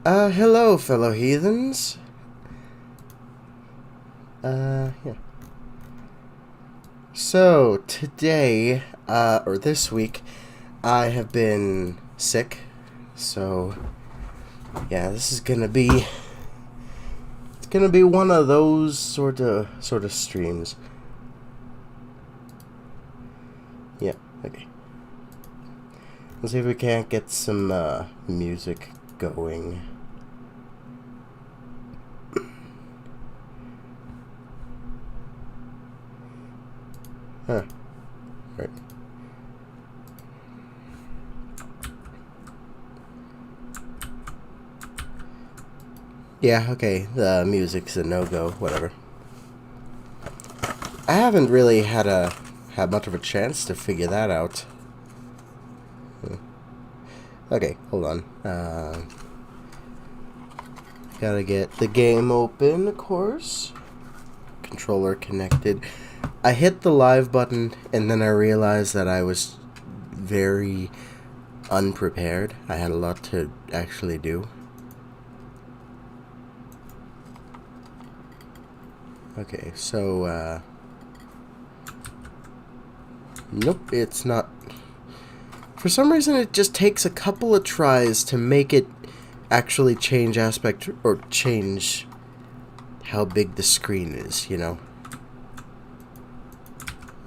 Hello, fellow heathens. Yeah. So, today, or this week, I have been sick. So, yeah, this is gonna be... It's gonna be one of those sort of streams. Yeah, okay. Let's see if we can't get some, music going. Huh. Right. Yeah, okay, the music's a no-go, whatever. I haven't really had much of a chance to figure that out. Okay, hold on. Gotta get the game open, of course. Controller connected. I hit the live button, and then I realized that I was very unprepared. I had a lot to actually do. Okay, so, nope, it's not. For some reason, it just takes a couple of tries to make it actually change aspect, or change how big the screen is, you know?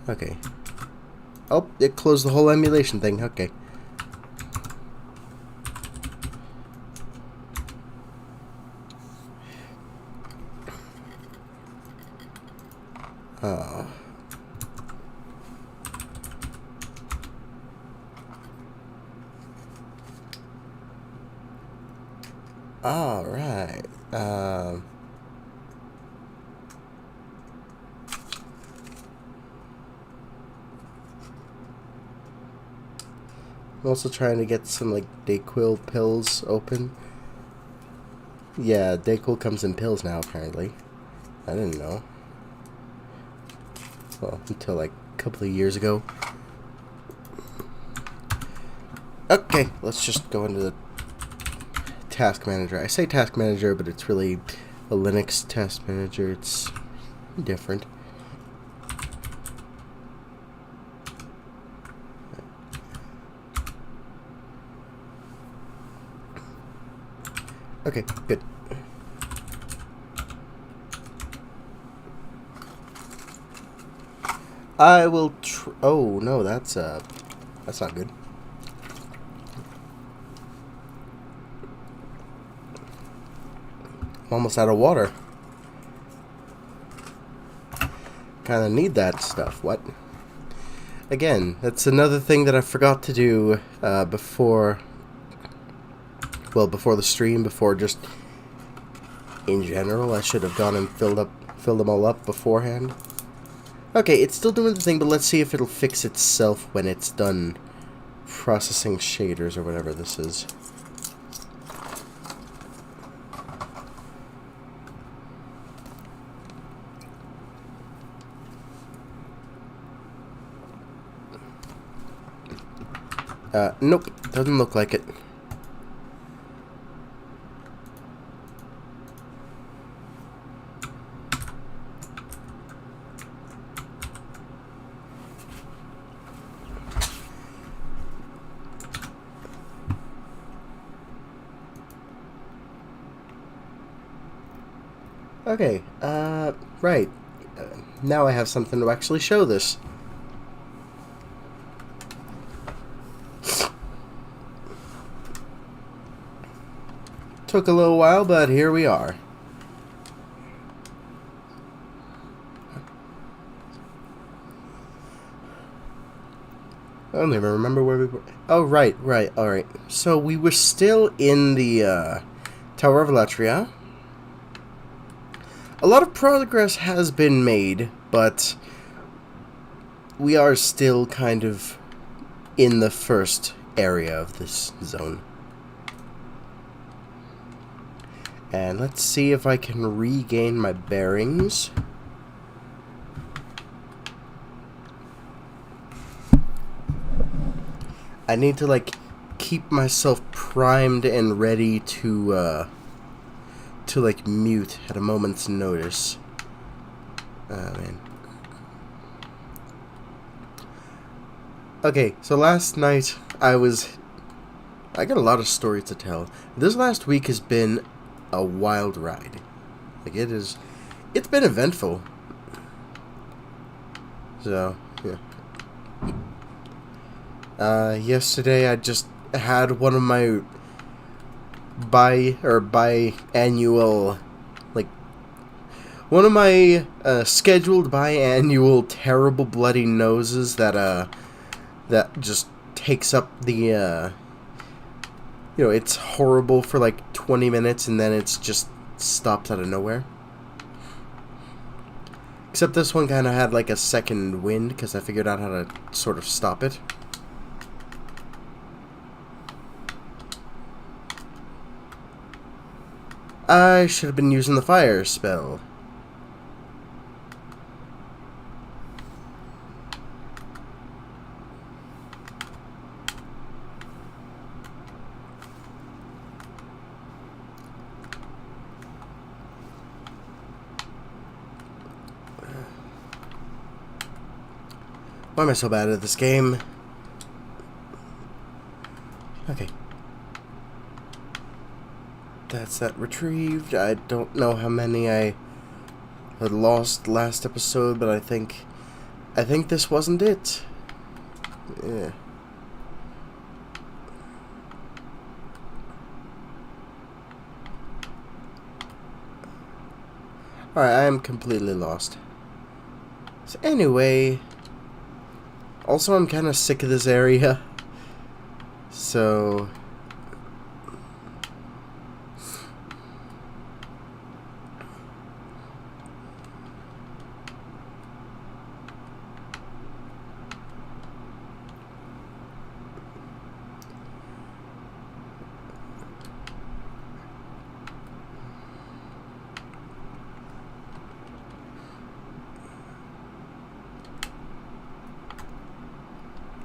Okay. Oh, it closed the whole emulation thing, okay. Oh. Alright. I'm also trying to get some, like, Dayquil pills open. Yeah, Dayquil comes in pills now, apparently. I didn't know. Well, until, like, a couple of years ago. Okay, let's just go into the task manager. I say task manager, but it's really a Linux task manager. It's different. Okay, good. I will oh, no, that's not good. I'm almost out of water. Kinda need that stuff. What? Again, that's another thing that I forgot to do, before the stream, before just in general. I should have gone and filled them all up beforehand. Okay, it's still doing the thing, but let's see if it'll fix itself when it's done processing shaders or whatever this is. Nope, doesn't look like it. Okay, right. Now I have something to actually show this. Took a little while, but here we are. I don't even remember where we were. Oh, right, alright. So we were still in the, Tower of Latria. A lot of progress has been made, but we are still kind of in the first area of this zone. And let's see if I can regain my bearings. I need to, like, keep myself primed and ready to like mute at a moment's notice. Oh man. Okay, so last night I got a lot of stories to tell. This last week has been a wild ride. Like it's been eventful. So, yeah. Yesterday I just had one of my biannual, like, one of my scheduled biannual terrible bloody noses that just takes up the it's horrible for like 20 minutes and then it's just stops out of nowhere. Except this one kind of had like a second wind because I figured out how to sort of stop it. I should have been using the fire spell. Why am I so bad at this game? Okay. That's that retrieved. I don't know how many I had lost last episode, but I think this wasn't it. Yeah. Alright, I am completely lost. So anyway, also I'm kind of sick of this area. So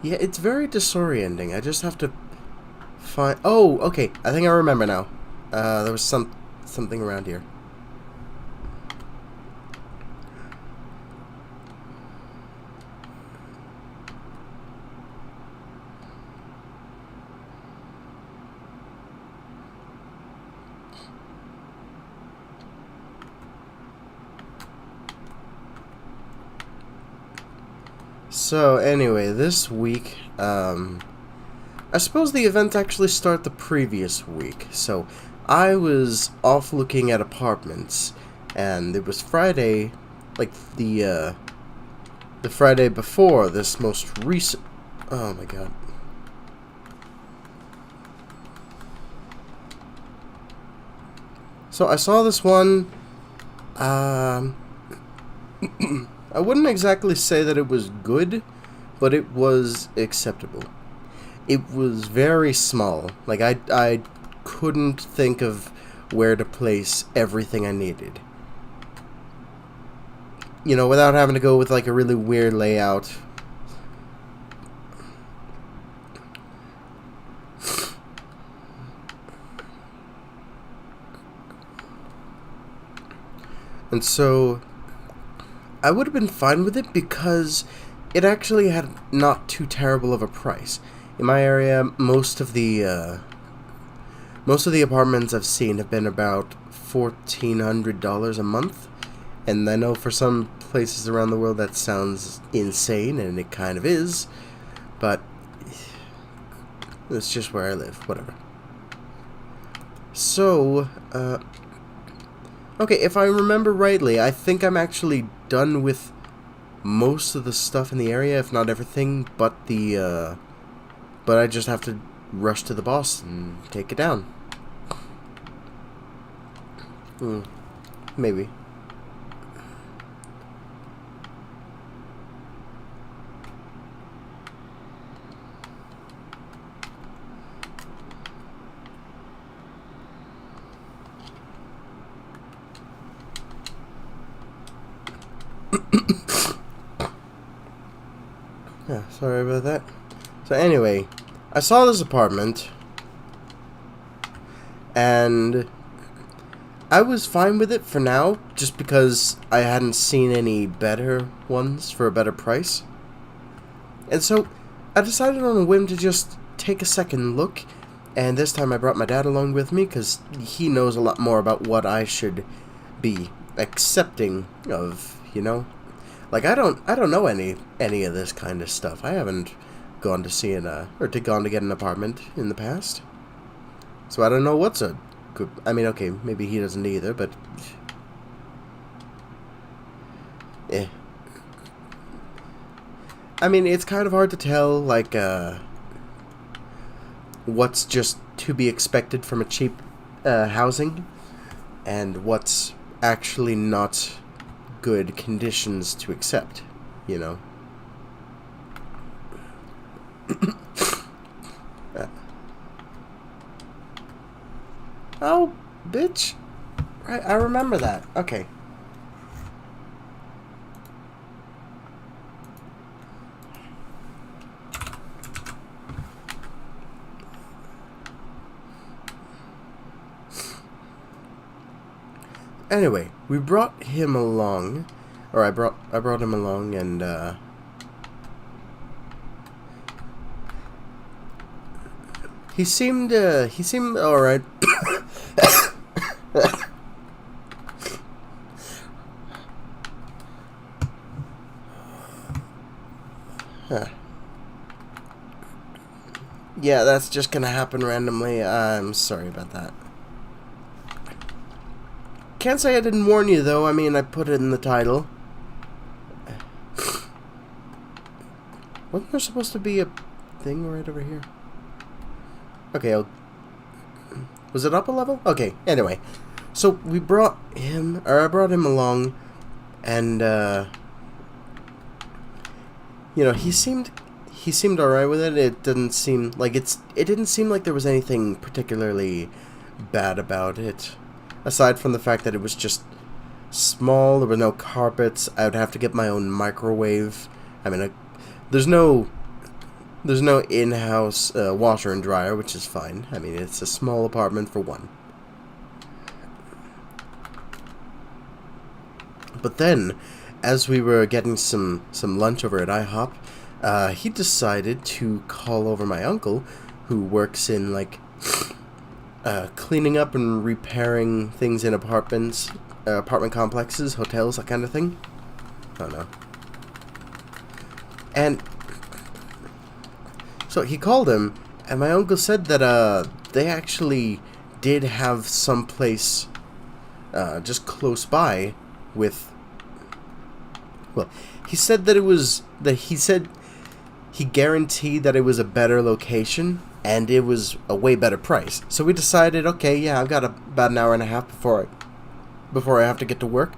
yeah, it's very disorienting. I just have to find... Oh, okay. I think I remember now. There was something around here. So, anyway, this week, I suppose the event actually started the previous week. So, I was off looking at apartments, and it was Friday, like, the Friday before this most recent... Oh, my God. So, I saw this one, I wouldn't exactly say that it was good, but it was acceptable. It was very small. Like, I couldn't think of where to place everything I needed. You know, without having to go with, like, a really weird layout. And so I would have been fine with it because it actually had not too terrible of a price. In my area, most of the apartments I've seen have been about $1,400 a month, and I know for some places around the world that sounds insane, and it kind of is, but it's just where I live. Whatever. So, okay, if I remember rightly, I think I'm actually done with most of the stuff in the area, if not everything, but but I just have to rush to the boss and take it down. Maybe. Yeah, sorry about that. So anyway, I saw this apartment, and I was fine with it for now, just because I hadn't seen any better ones for a better price. And so I decided on a whim to just take a second look, and this time I brought my dad along with me, because he knows a lot more about what I should be accepting of, you know? Like, I don't know any of this kind of stuff. I haven't gone to see gone to get an apartment in the past. So I don't know what's a good... I mean, okay, maybe he doesn't either, but... Eh. I mean, it's kind of hard to tell, like, what's just to be expected from a cheap housing, and what's actually not good conditions to accept, you know? Oh, bitch. Right, I remember that. Okay. Anyway, we brought him along, or I brought him along, and he seemed all right. Yeah, that's just gonna happen randomly. I'm sorry about that. Can't say I didn't warn you, though. I mean, I put it in the title. Wasn't there supposed to be a thing right over here? Okay, was it up a level? Okay, anyway. So, we brought him, or I brought him along, and, you know, he seemed alright with it. It didn't seem like it didn't seem like there was anything particularly bad about it. Aside from the fact that it was just small, there were no carpets, I would have to get my own microwave. I mean, there's no in-house washer and dryer, which is fine. I mean, it's a small apartment for one. But then, as we were getting some lunch over at IHOP, he decided to call over my uncle, who works in, like, cleaning up and repairing things in apartment complexes, hotels, that kind of thing. I don't know. And so he called him, and my uncle said that they actually did have some place just close by with... Well, he said that he guaranteed that it was a better location, and it was a way better price. So we decided, okay, yeah, I've got about an hour and a half before I have to get to work.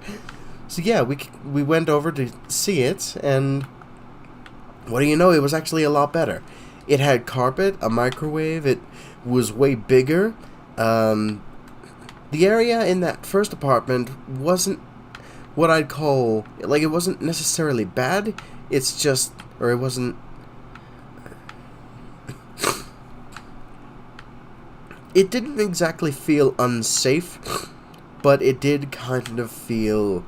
So yeah, we went over to see it, and what do you know, it was actually a lot better. It had carpet, a microwave, it was way bigger. The area in that first apartment wasn't what I'd call, like, it wasn't necessarily bad, it's just, or it wasn't... It didn't exactly feel unsafe, but it did kind of feel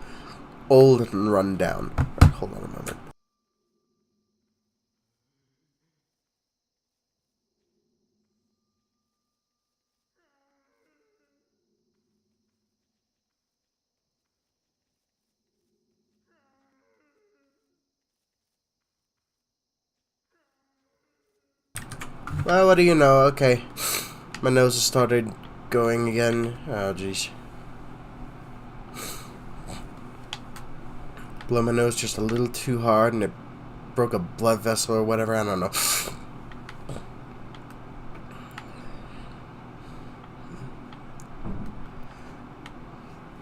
old and run down. Right, hold on a moment. Well, what do you know? Okay. My nose has started going again. Oh, jeez. Blow my nose just a little too hard and it broke a blood vessel or whatever. I don't know.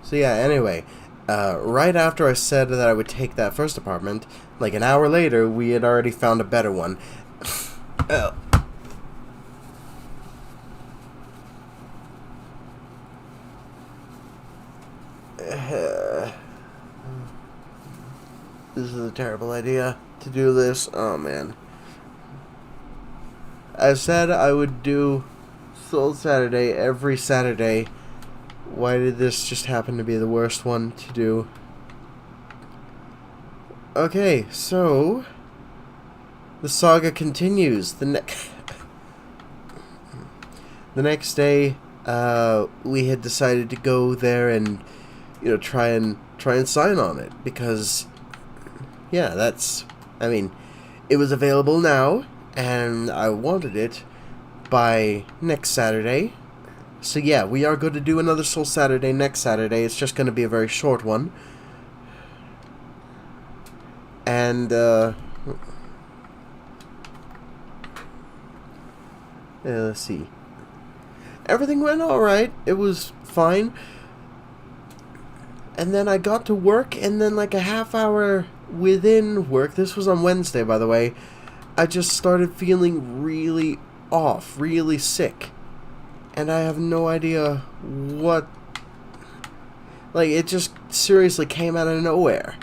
So yeah, anyway. Right after I said that I would take that first apartment, like an hour later, we had already found a better one. Oh. This is a terrible idea to do this. Oh man. I said I would do Soul Saturday every Saturday. Why did this just happen to be the worst one to do? Okay, so the saga continues. The next day, we had decided to go there and, try and sign on it because, yeah, it was available now, and I wanted it by next Saturday. So yeah, we are going to do another Soul Saturday next Saturday. It's just going to be a very short one. And, let's see. Everything went alright. It was fine. And then I got to work, and then like a half hour within work, this was on Wednesday, by the way, I just started feeling really off, really sick. And I have no idea what... Like, it just seriously came out of nowhere.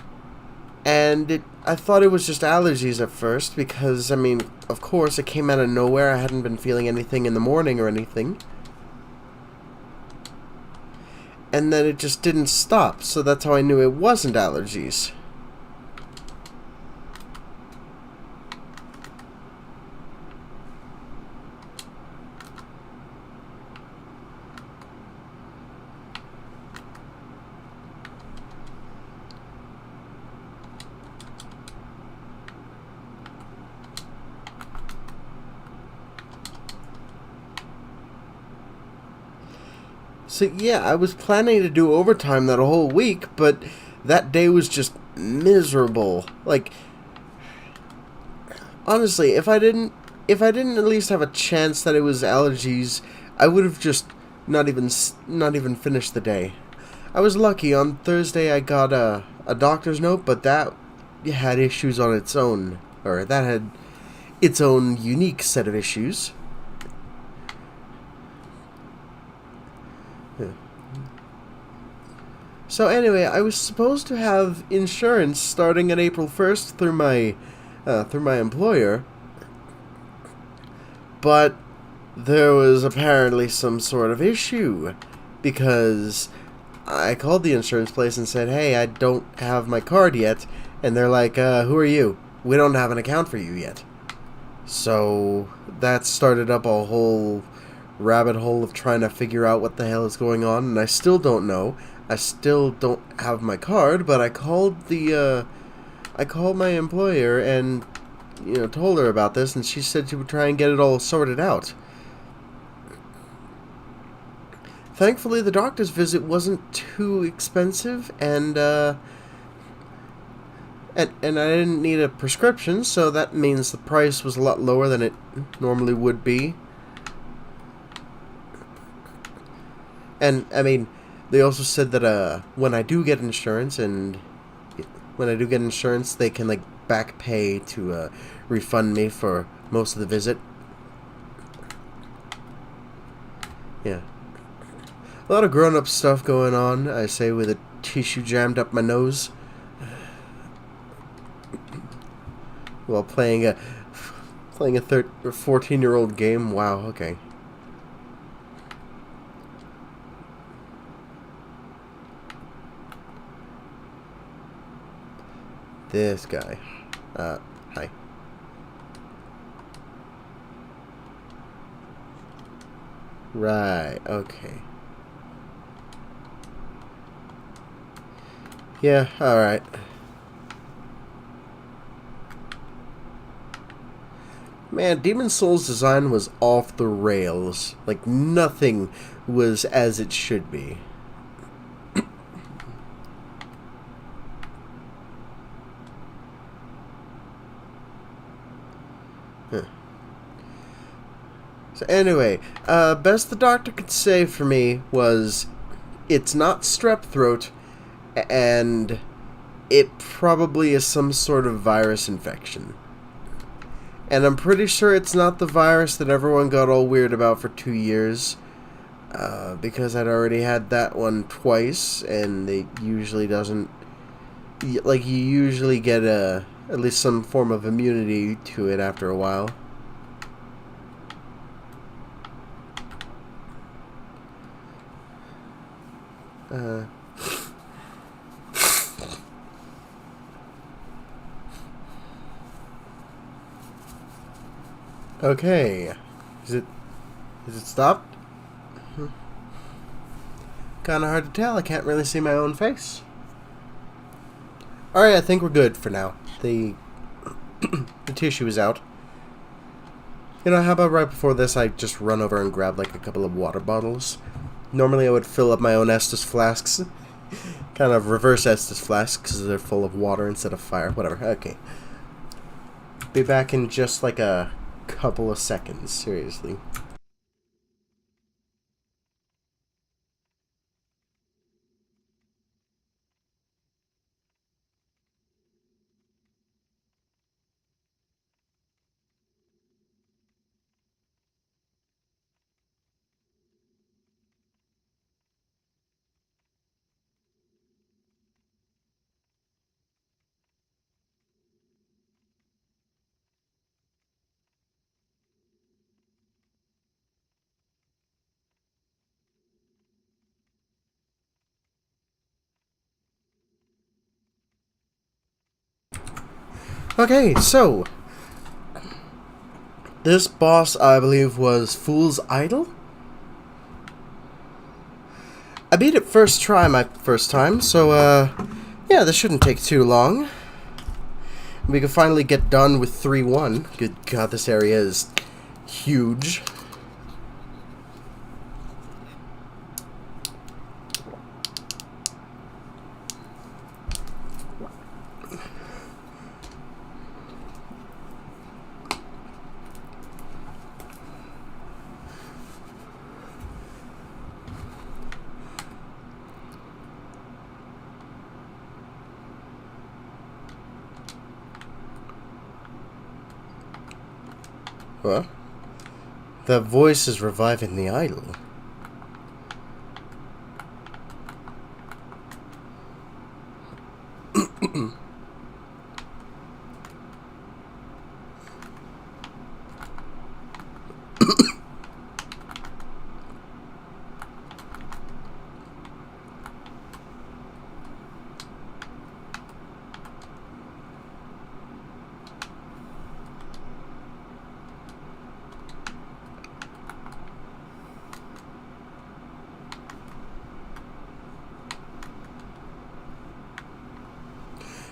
And I thought it was just allergies at first, because, of course, it came out of nowhere. I hadn't been feeling anything in the morning or anything. And then it just didn't stop, so that's how I knew it wasn't allergies. So yeah, I was planning to do overtime that whole week, but that day was just miserable. Like, honestly, if I didn't at least have a chance that it was allergies, I would have just not even finished the day. I was lucky. On Thursday I got a doctor's note, but that had issues on its own, or that had its own unique set of issues. So anyway, I was supposed to have insurance starting on April 1st through my employer, but there was apparently some sort of issue, because I called the insurance place and said, hey, I don't have my card yet, and they're like, who are you? We don't have an account for you yet. So that started up a whole rabbit hole of trying to figure out what the hell is going on, and I still don't know. I still don't have my card, but I called my employer and, told her about this, and she said she would try and get it all sorted out. Thankfully, the doctor's visit wasn't too expensive, and I didn't need a prescription, so that means the price was a lot lower than it normally would be. And, they also said that when I do get insurance, they can back pay to refund me for most of the visit. Yeah, a lot of grown-up stuff going on. I say with a tissue jammed up my nose while playing a 14-year-old game. Wow. Okay. This guy. Hi. Right, okay. Yeah, alright. Man, Demon Souls' design was off the rails. Like, nothing was as it should be. So anyway, best the doctor could say for me was, it's not strep throat, and it probably is some sort of virus infection. And I'm pretty sure it's not the virus that everyone got all weird about for 2 years, because I'd already had that one twice, and it usually doesn't... Like, you usually get at least some form of immunity to it after a while. Okay. Is it stopped? Kinda hard to tell. I can't really see my own face. Alright, I think we're good for now. The tissue is out. You know, how about right before this I just run over and grab like a couple of water bottles? Normally I would fill up my own Estus flasks. Kind of reverse Estus flasks because they're full of water instead of fire. Whatever. Okay. Be back in just like a couple of seconds. Seriously. Okay, so this boss, I believe, was Fool's Idol? I beat it first try my first time, so, yeah, this shouldn't take too long. We can finally get done with 3-1. Good God, this area is huge. What? That voice is reviving the idol.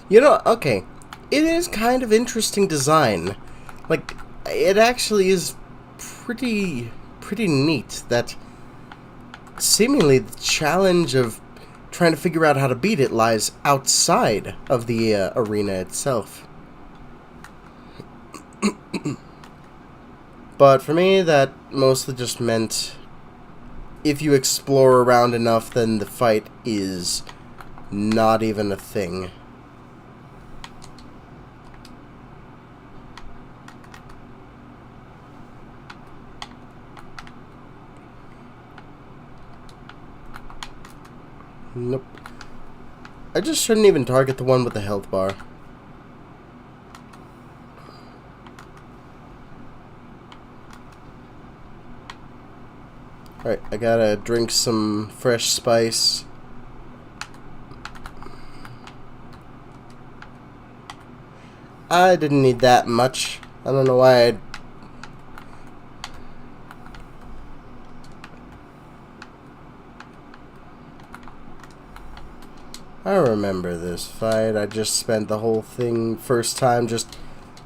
You know, okay, it is kind of interesting design. Like, it actually is pretty neat that seemingly the challenge of trying to figure out how to beat it lies outside of the arena itself. But for me, that mostly just meant if you explore around enough, then the fight is not even a thing. Nope. I just shouldn't even target the one with the health bar. Alright, I gotta drink some fresh spice. I didn't need that much. I don't know why I... I remember this fight. I just spent the whole thing first time just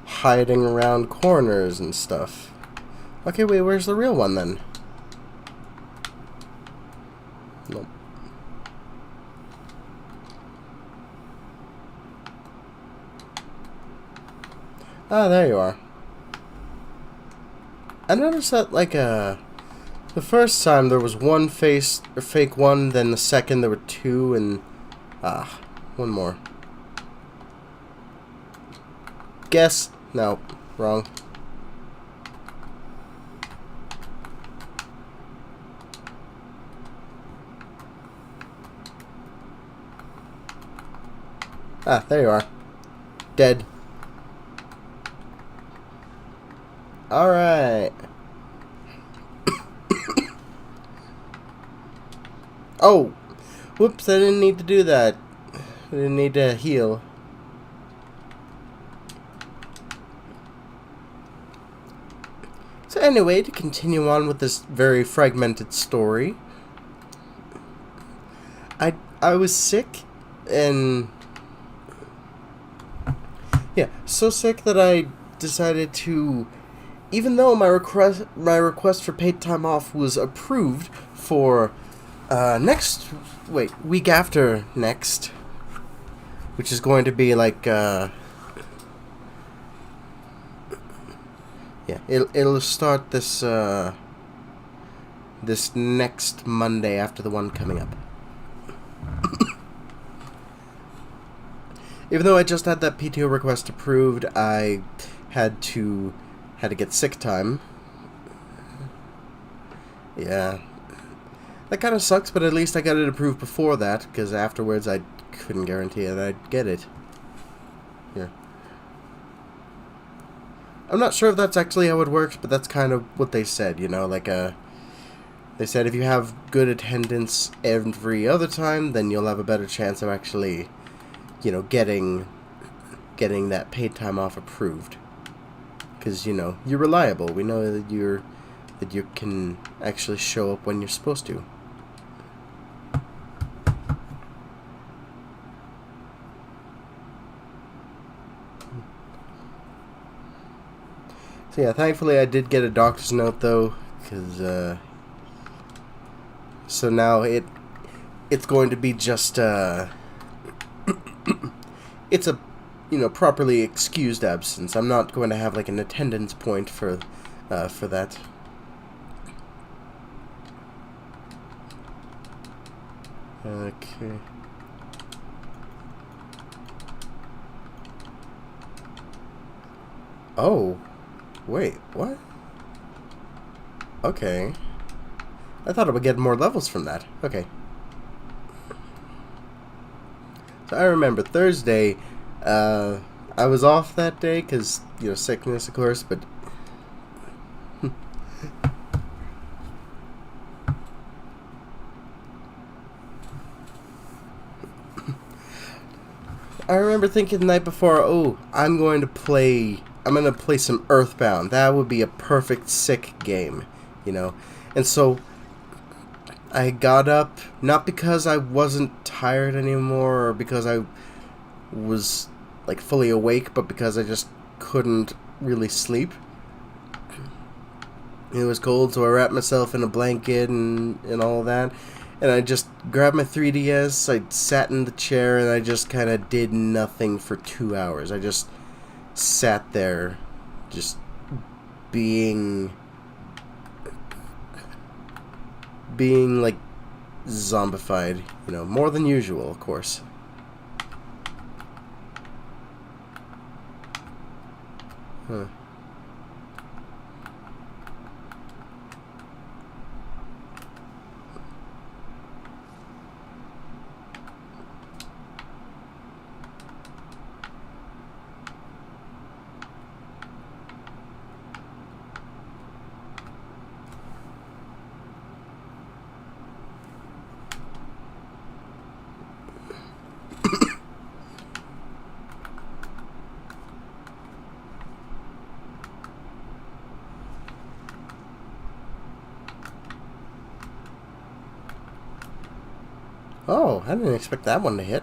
hiding around corners and stuff. Okay, wait, where's the real one then? Nope. Ah, there you are. I noticed that, like, the first time there was one face, or fake one, then the second there were two, and, one more. Guess? No, wrong. Ah, there you are. Dead. Alright. Oh, Whoops, I didn't need to do that. I didn't need to heal. So anyway, to continue on with this very fragmented story, I was sick, and yeah, so sick that I decided to, even though my request for paid time off was approved for week after next, which is going to be like yeah, it'll start this this next Monday after the one coming up. Even though I just had that PTO request approved, I had to get sick time. Yeah. That kind of sucks, but at least I got it approved before that, because afterwards I couldn't guarantee that I'd get it. Yeah. I'm not sure if that's actually how it works, but that's kind of what they said, you know, like they said if you have good attendance every other time, then you'll have a better chance of actually, you know, getting that paid time off approved. Because, you know, you're reliable. We know that you can actually show up when you're supposed to. So yeah, thankfully I did get a doctor's note though, because so now it's going to be just it's a, you know, properly excused absence. I'm not going to have like an attendance point for that. Okay. Oh. Wait, what? Okay. I thought I would get more levels from that. Okay. So I remember Thursday, I was off that day because, you know, sickness, of course, but... I remember thinking the night before, oh, I'm going to play some Earthbound. That would be a perfect sick game, you know. And so I got up, not because I wasn't tired anymore or because I was like fully awake, but because I just couldn't really sleep. It was cold, so I wrapped myself in a blanket and all that. And I just grabbed my 3DS, I sat in the chair, and I just kind of did nothing for 2 hours. I just sat there, just being like zombified, you know, more than usual, of course. Huh. Oh, I didn't expect that one to hit.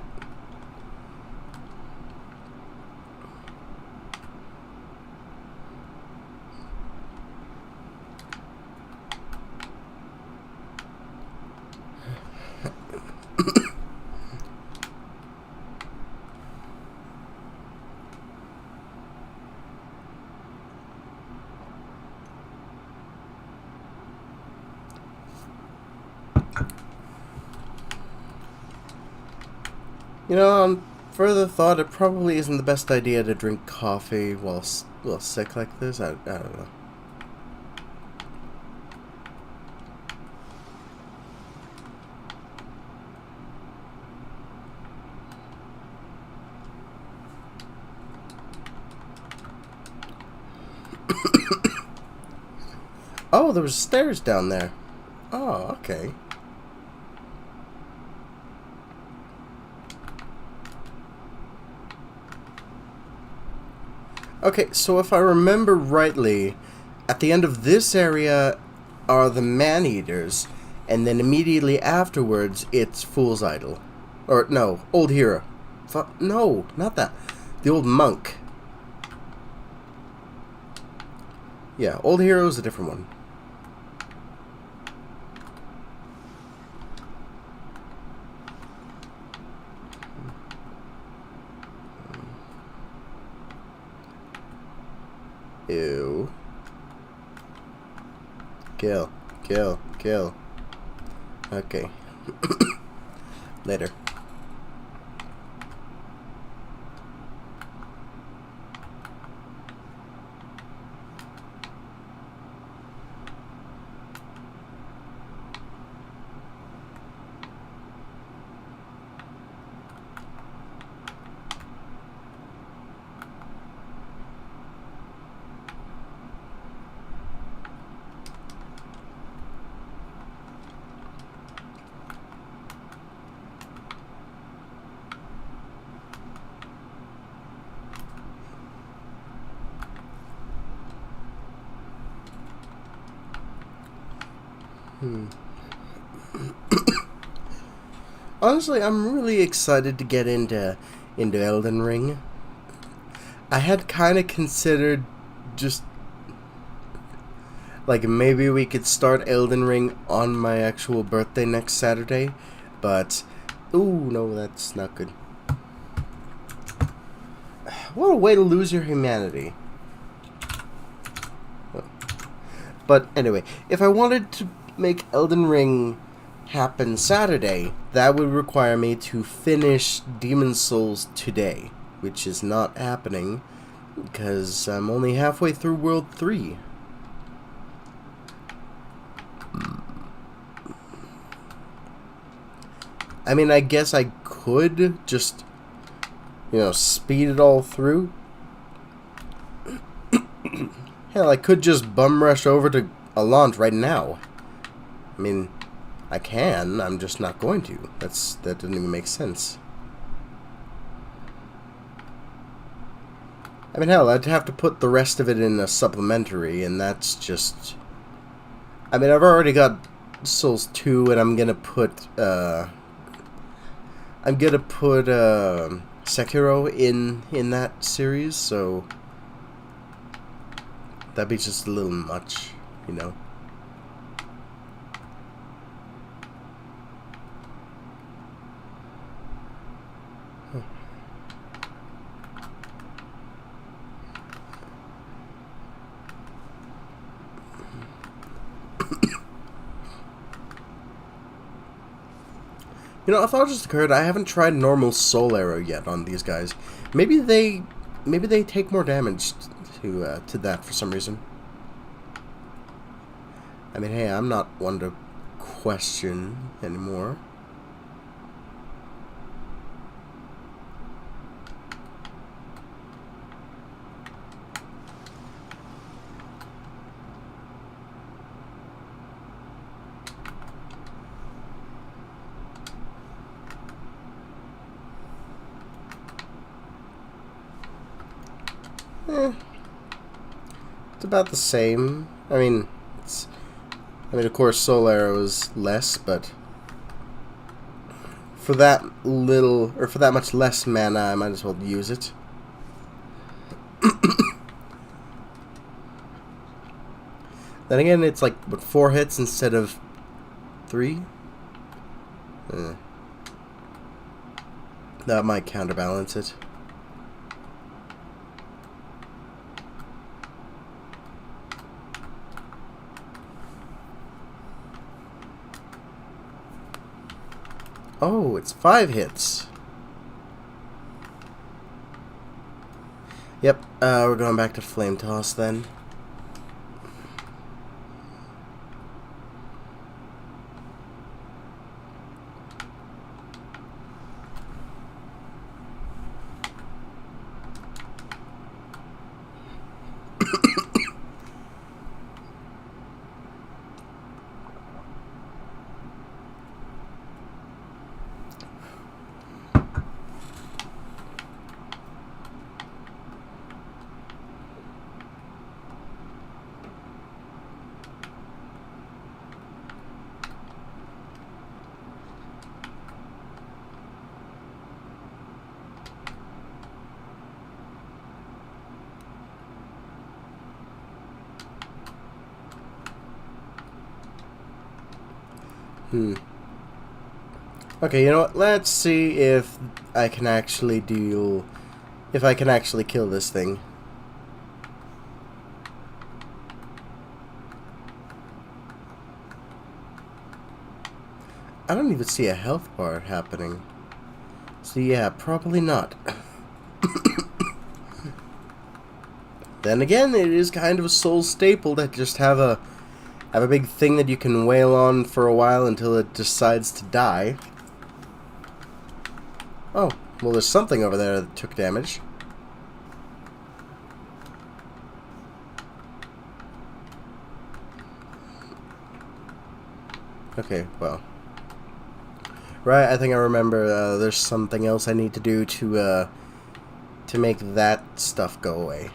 You know, on further thought, it probably isn't the best idea to drink coffee while sick like this. I don't know. Oh, there was stairs down there. Oh, okay. Okay, so if I remember rightly, at the end of this area are the man-eaters, and then immediately afterwards it's Fool's Idol. Or, no, Old Hero. No, not that. The Old Monk. Yeah, Old Hero is a different one. Ew. Kill. Kill. Kill. Okay. Later. Honestly, I'm really excited to get into Elden Ring. I had kind of considered just like maybe we could start Elden Ring on my actual birthday next Saturday, but ooh, no, that's not good. What a way to lose your humanity. But anyway, if I wanted to make Elden Ring happen Saturday, that would require me to finish Demon's Souls today, which is not happening because I'm only halfway through World 3. I mean, I guess I could just, speed it all through. Hell, I could just bum rush over to Allant right now. I mean, I can, I'm just not going to. That doesn't even make sense. I mean, hell, I'd have to put the rest of it in a supplementary, and that's just... I mean, I've already got Souls 2, and I'm gonna put Sekiro in that series, so that'd be just a little much, you know. You know, a thought just occurred. I haven't tried normal soul arrow yet on these guys. Maybe they take more damage to that for some reason. I mean, hey, I'm not one to question anymore. It's about the same. I mean, of course, Soul Arrow is less, but for that much less mana, I might as well use it. Then again, it's like, what, 4 hits instead of 3? That might counterbalance it. Oh, it's 5 hits. Yep, we're going back to Flame Toss then. Okay, you know what? Let's see if I can actually deal... If I can actually kill this thing. I don't even see a health bar happening. So yeah, probably not. Then again, it is kind of a soul staple that just have a big thing that you can wail on for a while until it decides to die. Oh, well there's something over there that took damage. Okay, well. Right, I think I remember there's something else I need to do to make that stuff go away.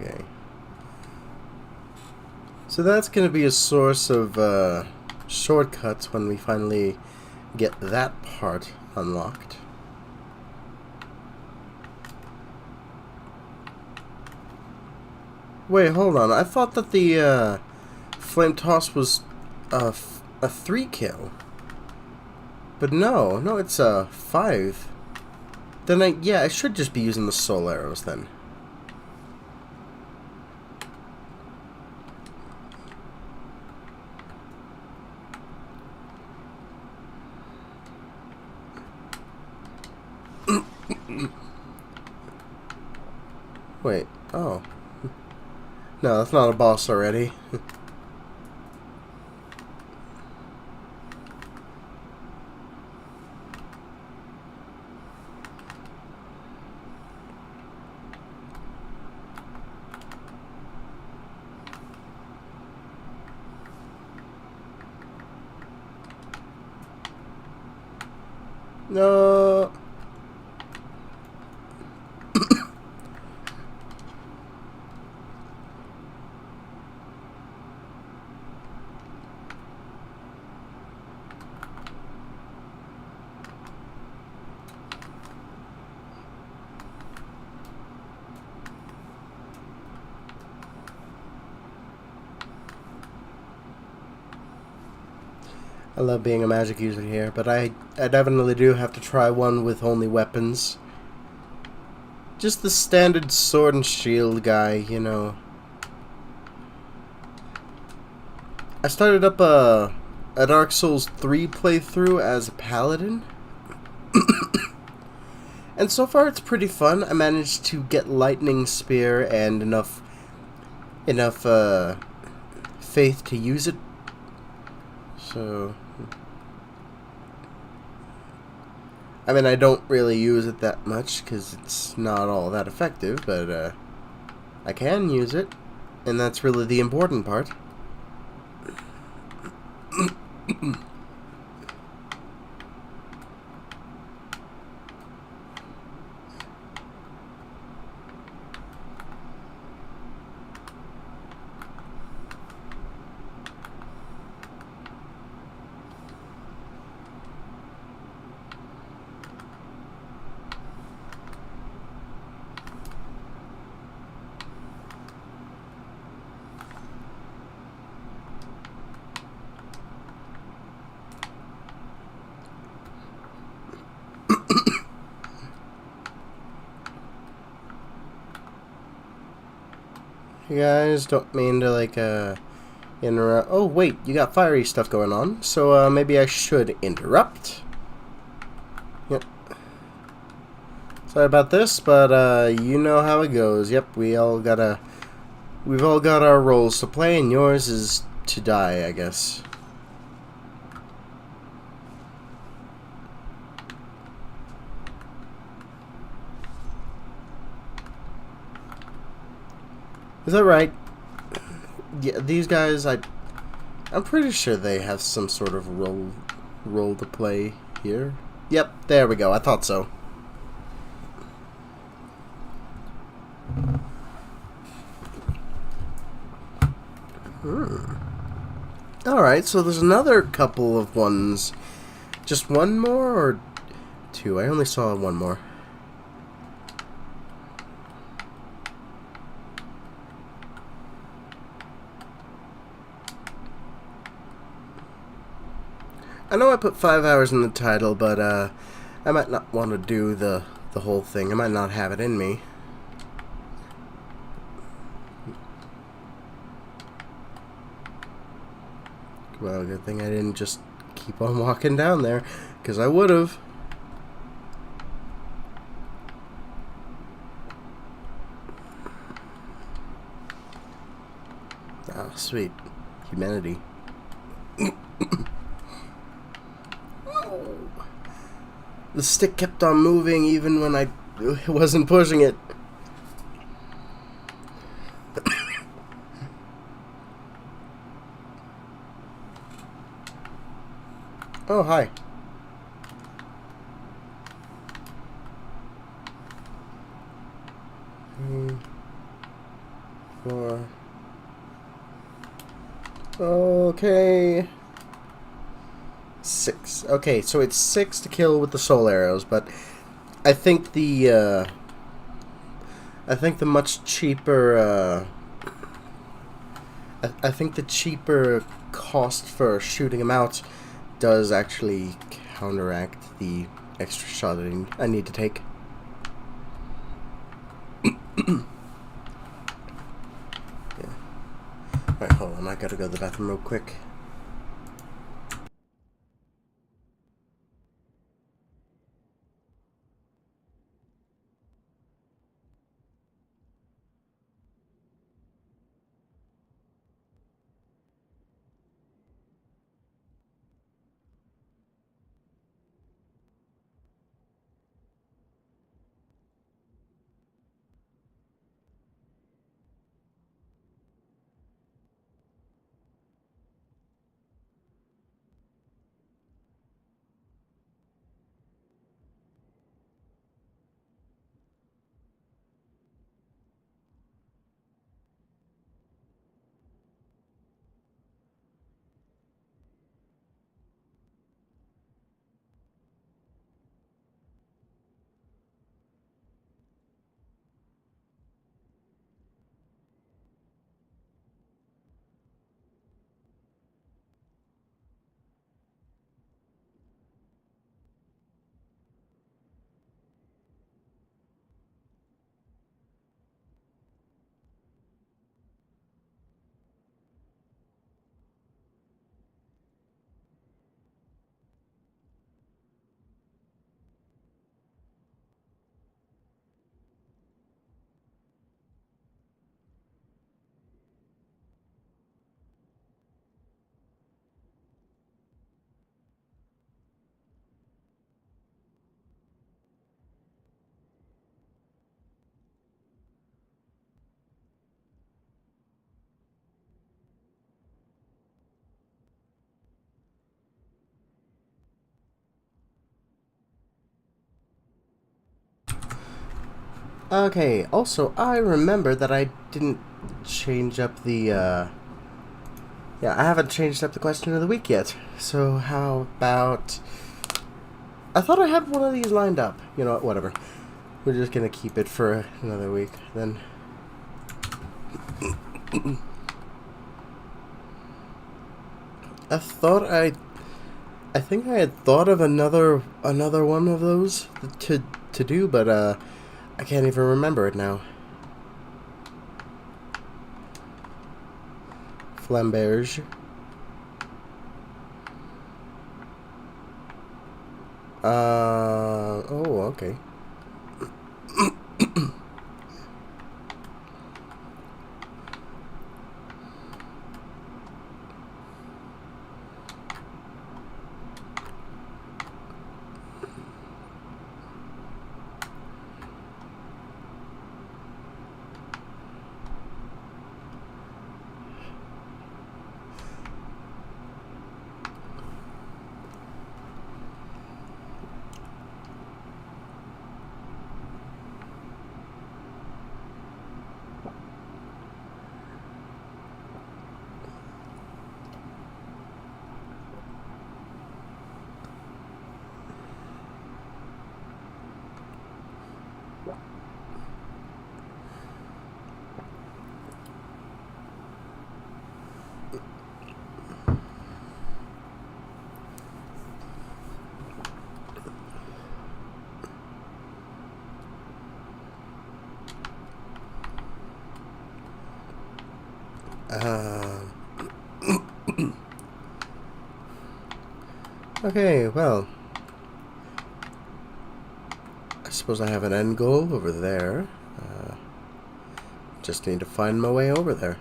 Okay. So that's going to be a source of shortcuts when we finally get that part unlocked. Wait, hold on. I thought that the flame toss was a 3 kill. But no, it's a 5. Then I should just be using the soul arrows then. Wait, oh. No, that's not a boss already. No. I love being a magic user here, but I definitely do have to try one with only weapons. Just the standard sword and shield guy, you know. I started up a Dark Souls 3 playthrough as a paladin. And so far it's pretty fun. I managed to get lightning spear and enough faith to use it. So I mean, I don't really use it that much because it's not all that effective, but I can use it, and that's really the important part. you guys. Don't mean to, like, interrupt. Oh, wait, you got fiery stuff going on, so, maybe I should interrupt. Yep. Sorry about this, but, you know how it goes. Yep, we've all got our roles to play, and yours is to die, I guess. Is that right? Yeah, these guys, I'm pretty sure they have some sort of role to play here. Yep, there we go. I thought so. Alright, so there's another couple of ones. Just one more or two? I only saw one more. I know I put 5 hours in the title, but I might not want to do the whole thing. I might not have it in me. Well, good thing I didn't just keep on walking down there, because I would have. Oh, sweet. Humanity. The stick kept on moving even when I wasn't pushing it. Oh, hi. Four. Okay. 6. Okay, so it's 6 to kill with the soul arrows, but I think the much cheaper I think the cheaper cost for shooting them out does actually counteract the extra shot I need to take. Yeah. Alright, hold on, I gotta go to the bathroom real quick. Okay, also, I remember that I didn't change up the, yeah, I haven't changed up the question of the week yet. So how about... I thought I had one of these lined up. You know what, whatever. We're just gonna keep it for another week, then. I think I had thought of another one of those to do, but, I can't even remember it now. Flamberge. Oh, okay. Okay, well, I suppose I have an end goal over there. Just need to find my way over there.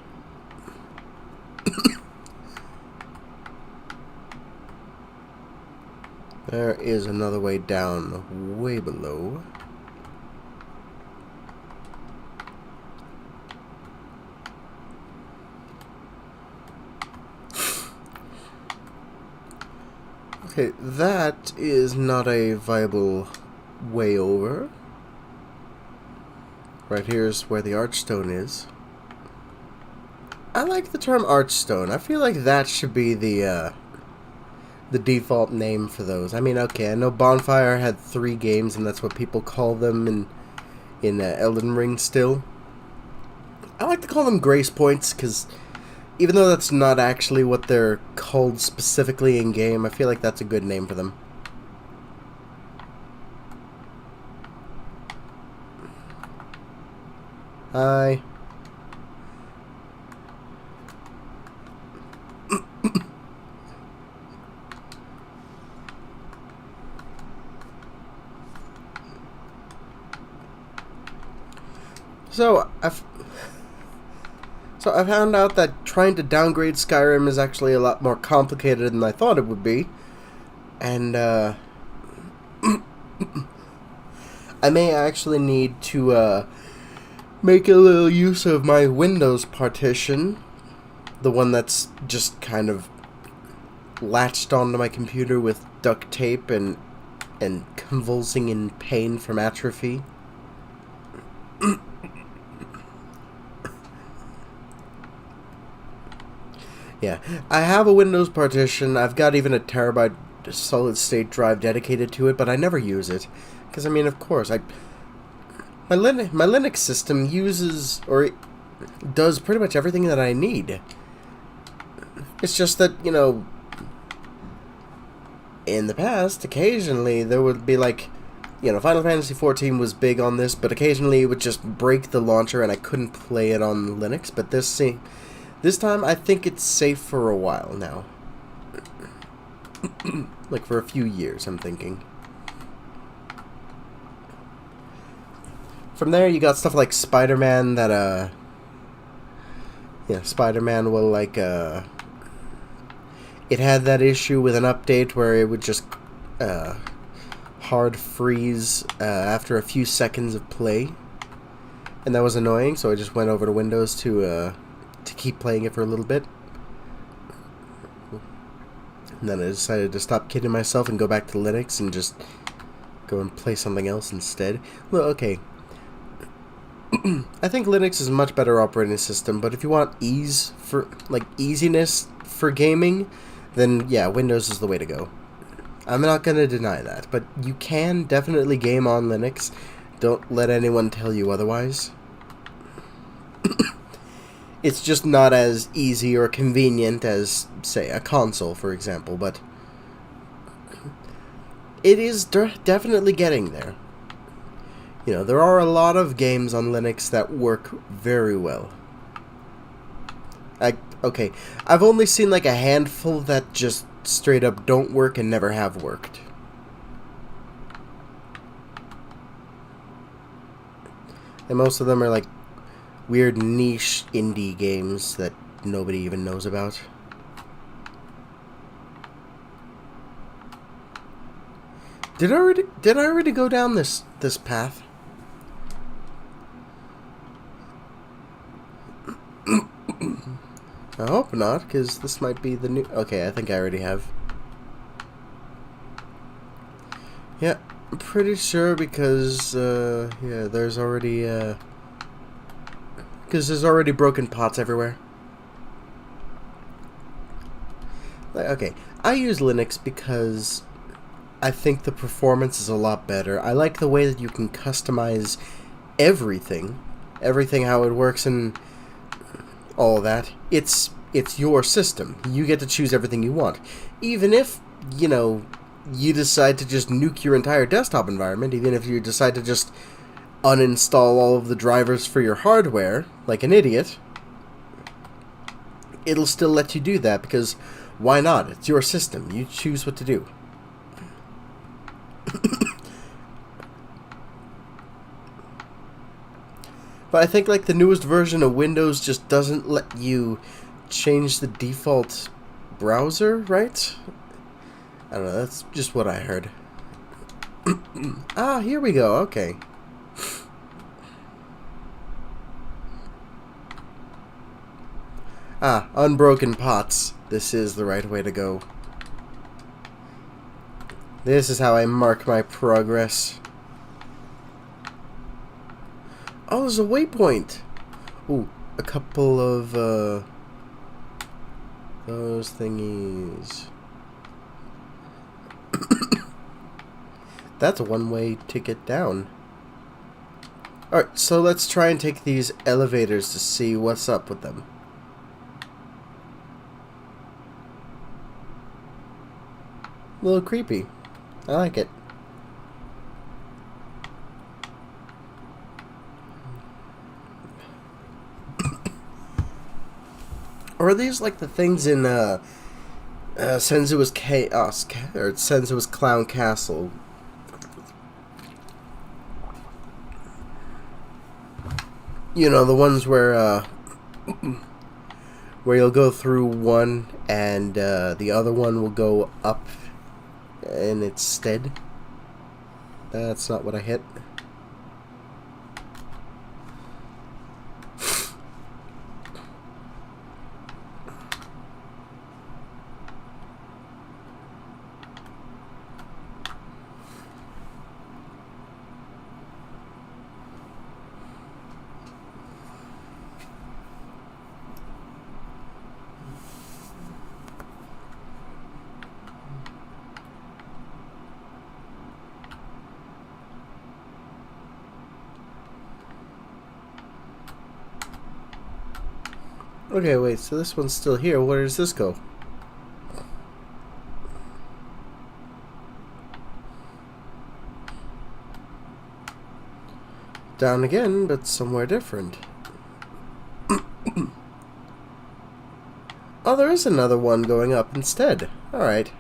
There is another way down, way below. Okay, that is not a viable way over. Right here's where the archstone is. I like the term archstone. I feel like that should be the default name for those. I mean, okay, I know Bonfire had 3 games, and that's what people call them in Elden Ring still. I like to call them grace points, because even though that's not actually what they're called specifically in-game, I feel like that's a good name for them. Hi. So I found out that trying to downgrade Skyrim is actually a lot more complicated than I thought it would be. And, I may actually need to, make a little use of my Windows partition. The one that's just kind of latched onto my computer with duct tape and convulsing in pain from atrophy. Yeah, I have a Windows partition. I've got even a terabyte solid-state drive dedicated to it, but I never use it. Because, I mean, of course, my Linux system uses, or it does pretty much everything that I need. It's just that, you know, in the past, occasionally, there would be, like, you know, Final Fantasy XIV was big on this, but occasionally it would just break the launcher and I couldn't play it on Linux, but this time, I think it's safe for a while now. Like, for a few years, I'm thinking. From there, you got stuff like Spider-Man that, yeah, Spider-Man will, like, it had that issue with an update where it would just, hard freeze, after a few seconds of play. And that was annoying, so I just went over to Windows to keep playing it for a little bit. And then I decided to stop kidding myself and go back to Linux and just go and play something else instead. Well, okay. I think Linux is a much better operating system, but if you want easiness for gaming, then yeah, Windows is the way to go. I'm not going to deny that, but you can definitely game on Linux. Don't let anyone tell you otherwise. It's just not as easy or convenient as, say, a console, for example, but it is definitely getting there. You know, there are a lot of games on Linux that work very well. Okay, I've only seen like a handful that just straight up don't work and never have worked. And most of them are like weird niche indie games that nobody even knows about. Did I already go down this path? I hope not, because this might be the new... Okay, I think I already have. Yeah, I'm pretty sure because, yeah, there's already, because there's already broken pots everywhere. Like, okay, I use Linux because I think the performance is a lot better. I like the way that you can customize everything how it works and all that. It's your system. You get to choose everything you want. Even if, you know, you decide to just nuke your entire desktop environment, even if you decide to just uninstall all of the drivers for your hardware, like an idiot, it'll still let you do that because why not? It's your system. You choose what to do. But I think like the newest version of Windows just doesn't let you change the default browser, right? I don't know, that's just what I heard. Ah, here we go, okay. Ah, unbroken pots. This is the right way to go. This is how I mark my progress. Oh, there's a waypoint. Ooh, a couple of, those thingies. That's a one-way ticket down. Alright, so let's try and take these elevators to see what's up with them. A little creepy. I like it. Or are these like the things in Senzu's Chaos, or Senzu's Clown Castle? You know, the ones where where you'll go through one and the other one will go up in its stead. That's not what I hit. Okay, wait, so this one's still here. Where does this go? Down again, but somewhere different. Oh, there is another one going up instead. Alright.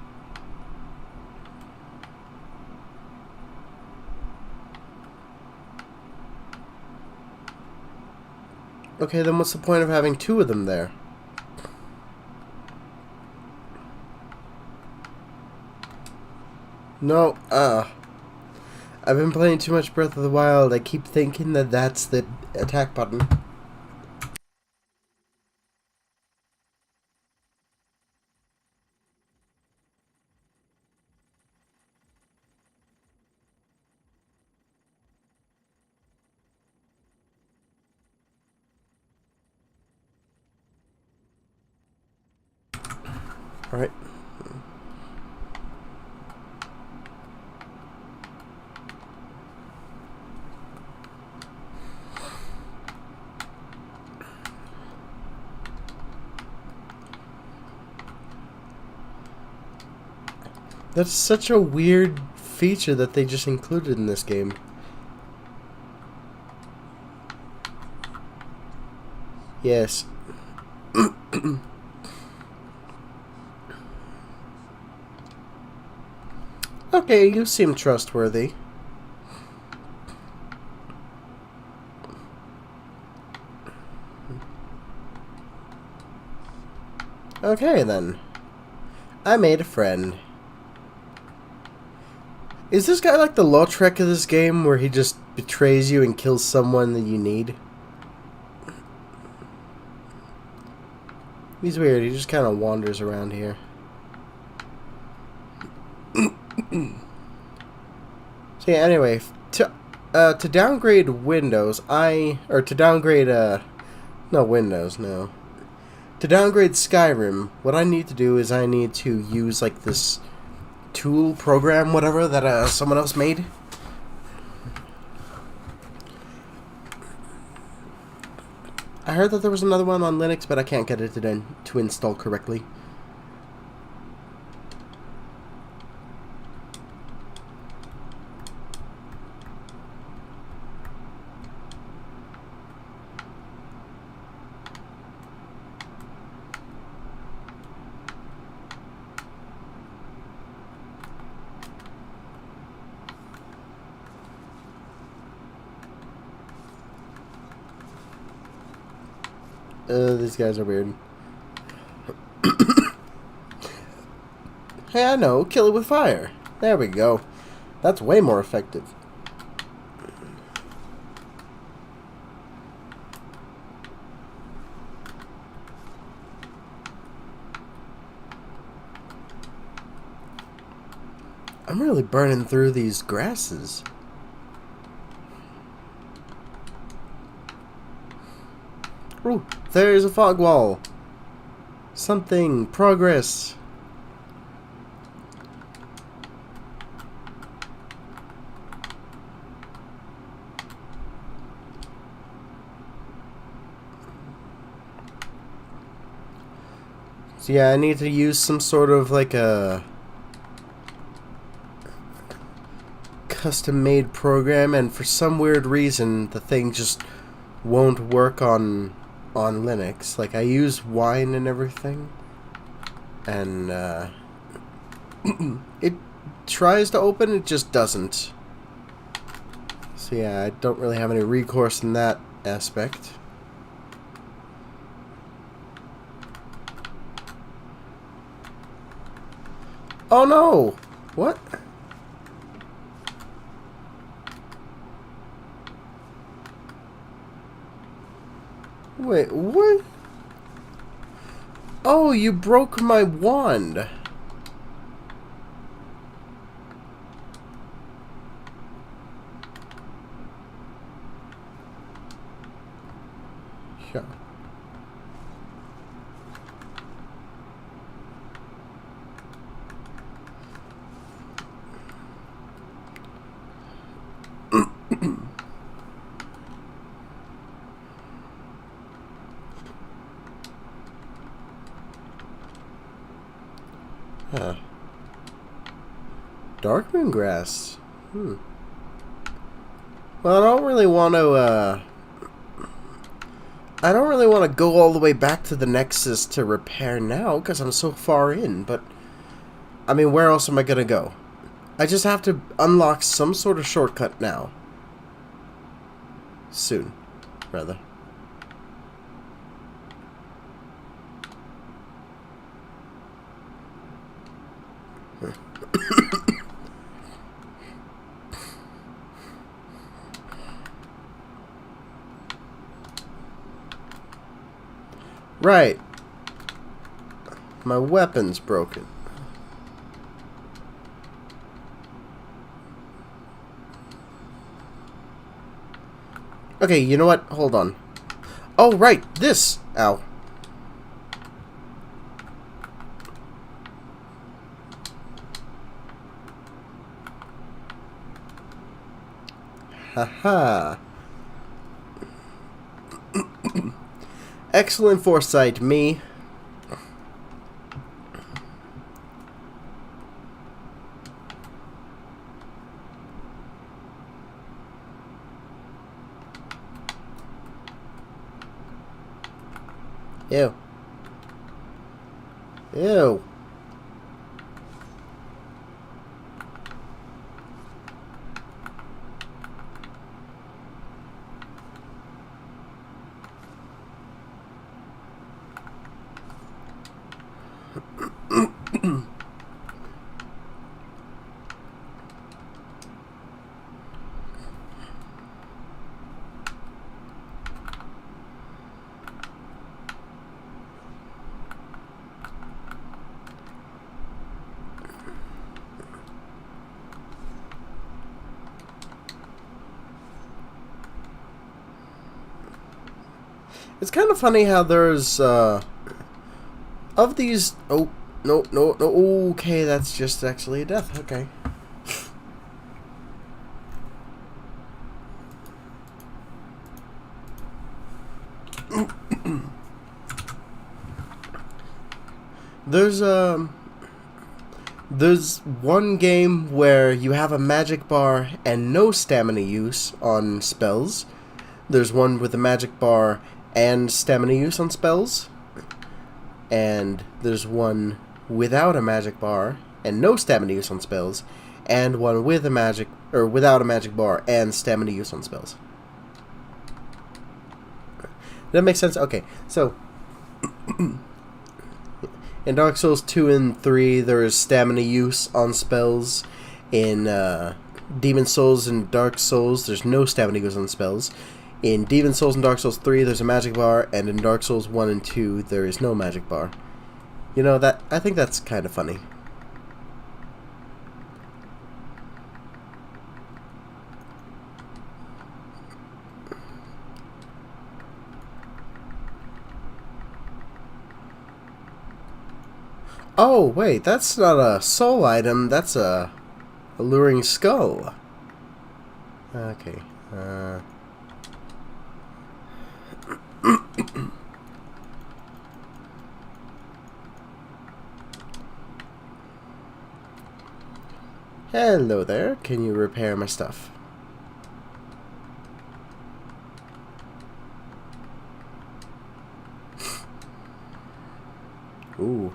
Okay, then what's the point of having two of them there? No, I've been playing too much Breath of the Wild. I keep thinking that that's the attack button. Alright. That's such a weird feature that they just included in this game. Yes. Okay, you seem trustworthy. Okay, then. I made a friend. Is this guy like the Lautrec of this game, where he just betrays you and kills someone that you need? He's weird. He just kind of wanders around here. So yeah, anyway, to downgrade Windows, to downgrade no Windows, no. To downgrade Skyrim, what I need to do is I need to use like this tool program, whatever that someone else made. I heard that there was another one on Linux, but I can't get it to install correctly. These guys are weird. Hey, I know. Kill it with fire. There we go. That's way more effective. I'm really burning through these grasses. Ooh, there's a fog wall. Something. Progress. So yeah, I need to use some sort of like a custom-made program, and for some weird reason the thing just won't work on Linux. Like, I use Wine and everything, and it tries to open, it just doesn't. So yeah, I don't really have any recourse in that aspect. Oh no! What? Wait, what? Oh, you broke my wand. Yeah. Huh. Dark moon grass. Well, I don't really want to, I don't really want to go all the way back to the Nexus to repair now, because I'm so far in, but I mean, where else am I gonna go? I just have to unlock some sort of shortcut now. Soon, rather. Right. My weapon's broken. Okay, you know what? Hold on. Oh, right. This. Ow. Haha. Excellent foresight, me. Ew. Ew. It's kind of funny how there's, of these... Oh, no, no, no. Okay, that's just actually a death. Okay. There's one game where you have a magic bar and no stamina use on spells. There's one with a magic bar and stamina use on spells. And there's one without a magic bar and no stamina use on spells. And one with a magic, or without a magic bar and stamina use on spells. That makes sense? Okay, so in Dark Souls 2 and 3, there is stamina use on spells. In Demon Souls and Dark Souls, there's no stamina use on spells. In Demon Souls and Dark Souls 3, there's a magic bar, and in Dark Souls 1 and 2, there is no magic bar. You know, that I think that's kind of funny. Oh, wait, that's not a soul item, that's a alluring skull. Okay, Hello there, can you repair my stuff? Ooh.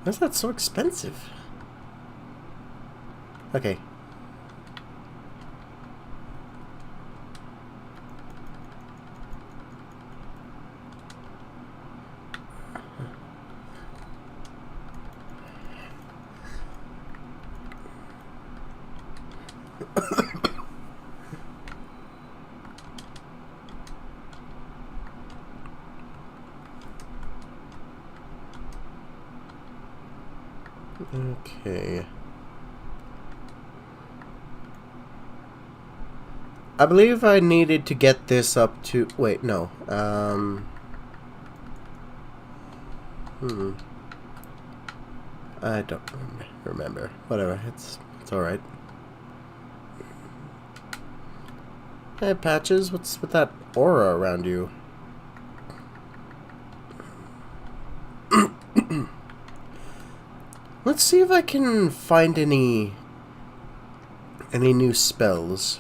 Why is that so expensive? Okay. Okay. I believe I needed to get this up to... Wait, no. I don't remember. Whatever, it's alright. Hey, Patches, what's with that aura around you? Let's see if I can find any new spells.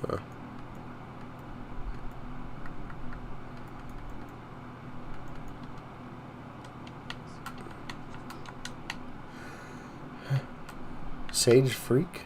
Huh. Sage Freak?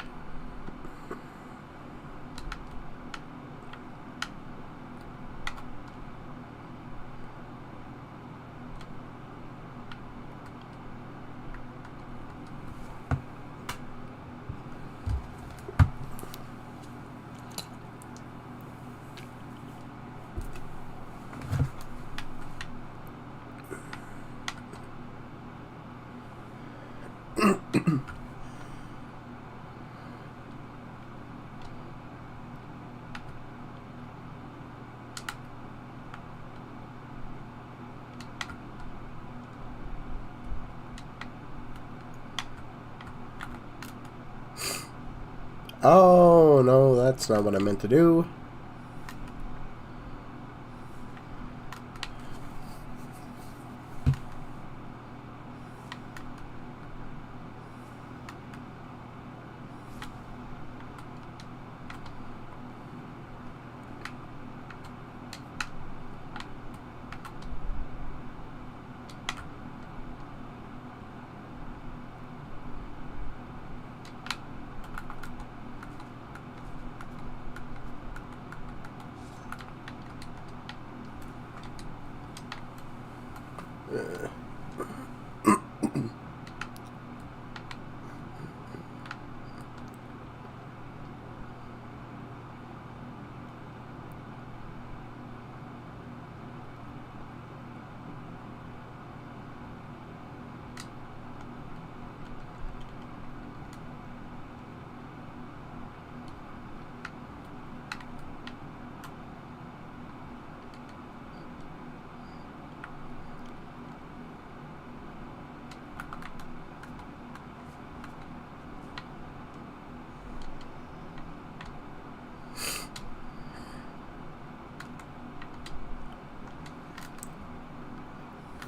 Oh, no, that's not what I meant to do.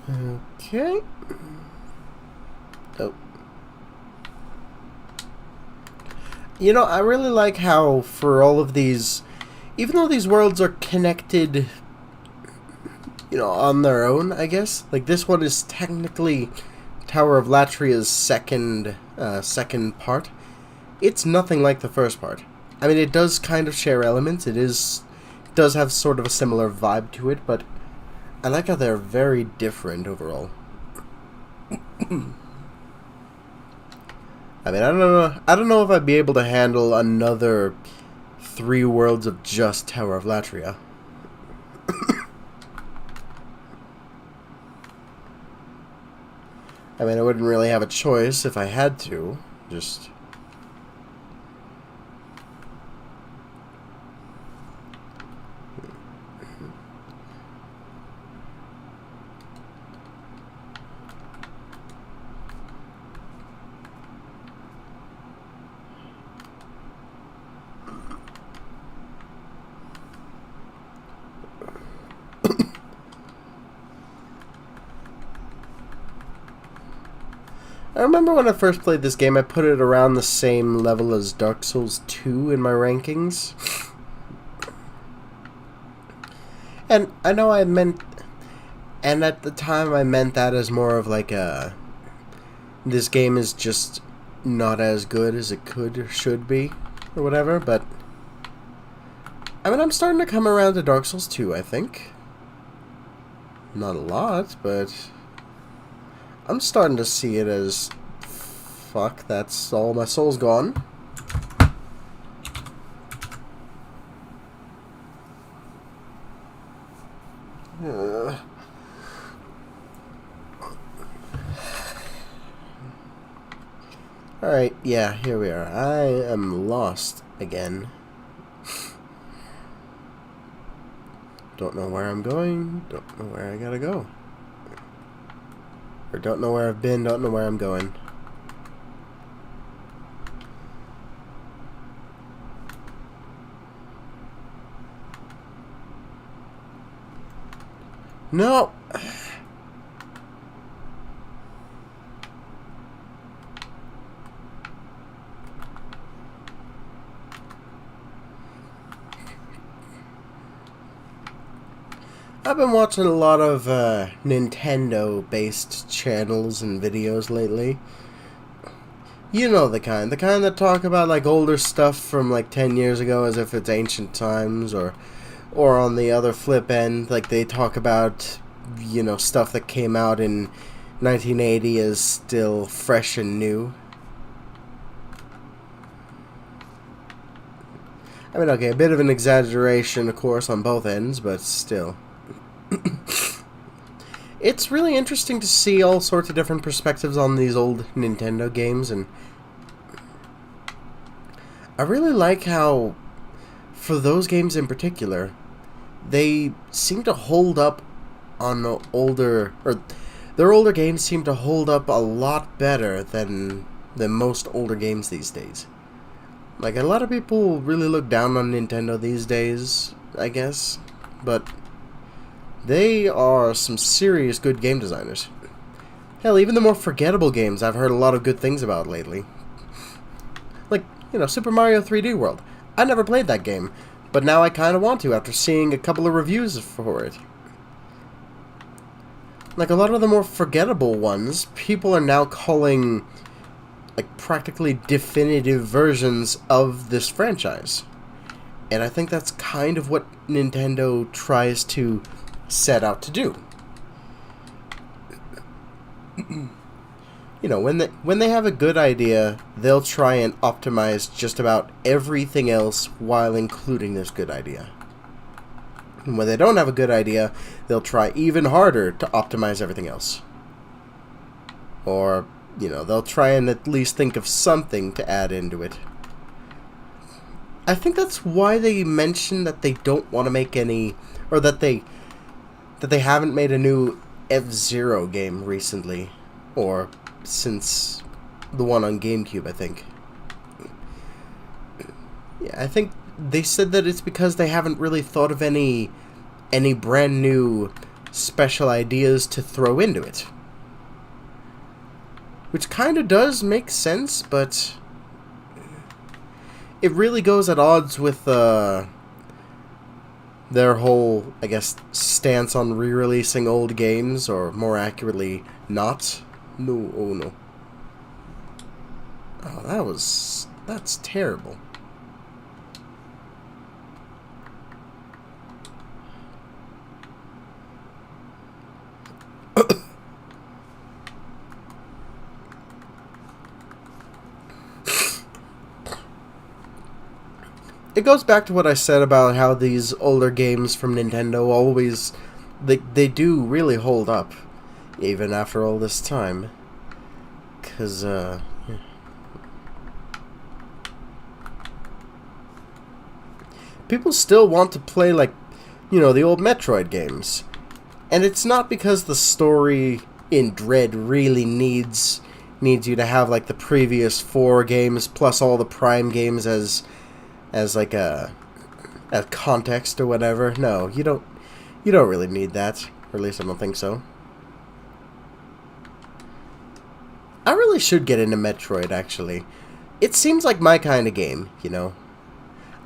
Okay. Oh. You know, I really like how for all of these, even though these worlds are connected, you know, on their own, I guess. Like, this one is technically Tower of Latria's second part. It's nothing like the first part. I mean, it does kind of share elements. It does have sort of a similar vibe to it, but I like how they're very different overall. I mean, I don't know if I'd be able to handle another 3 worlds of just Tower of Latria. I mean, I wouldn't really have a choice if I had to. Just... I remember when I first played this game, I put it around the same level as Dark Souls 2 in my rankings. And I know I meant... And at the time I meant that as more of like a... This game is just not as good as it could or should be, or whatever, but... I mean, I'm starting to come around to Dark Souls 2, I think. Not a lot, but... I'm starting to see it as... Fuck, that's all my soul's gone. Alright, yeah, here we are. I am lost again. Don't know where I'm going, don't know where I gotta go. Or don't know where I've been, don't know where I'm going. No! I've been watching a lot of Nintendo-based channels and videos lately. You know the kind that talk about like older stuff from like 10 years ago as if it's ancient times, or on the other flip end, like they talk about, you know, stuff that came out in 1980 as still fresh and new. I mean, okay, a bit of an exaggeration, of course, on both ends, but still. It's really interesting to see all sorts of different perspectives on these old Nintendo games, and I really like how, for those games in particular, they seem to hold up on their older games seem to hold up a lot better than most older games these days. Like, a lot of people really look down on Nintendo these days, I guess, but they are some serious good game designers. Hell, even the more forgettable games I've heard a lot of good things about lately. Like, you know, Super Mario 3D World. I never played that game, but now I kind of want to after seeing a couple of reviews for it. Like, a lot of the more forgettable ones, people are now calling, like, practically definitive versions of this franchise. And I think that's kind of what Nintendo tries to set out to do. You know, when they have a good idea, they'll try and optimize just about everything else while including this good idea. And when they don't have a good idea, they'll try even harder to optimize everything else. Or, you know, they'll try and at least think of something to add into it. I think that's why they mentioned that they don't want to make any, or that they haven't made a new F-Zero game recently, or since the one on GameCube, I think. Yeah, I think they said that it's because they haven't really thought of any brand new special ideas to throw into it. Which kind of does make sense, but it really goes at odds with their whole, I guess, stance on re-releasing old games, or more accurately, not. No, oh no. Oh, that's terrible. It goes back to what I said about how these older games from Nintendo always, they do really hold up, even after all this time. 'Cause, yeah. People still want to play, like, you know, the old Metroid games. And it's not because the story in Dread really needs you to have, like, the previous 4 games plus all the Prime games as like a context or whatever. No, you don't really need that. Or at least I don't think so. I really should get into Metroid, actually. It seems like my kind of game, you know.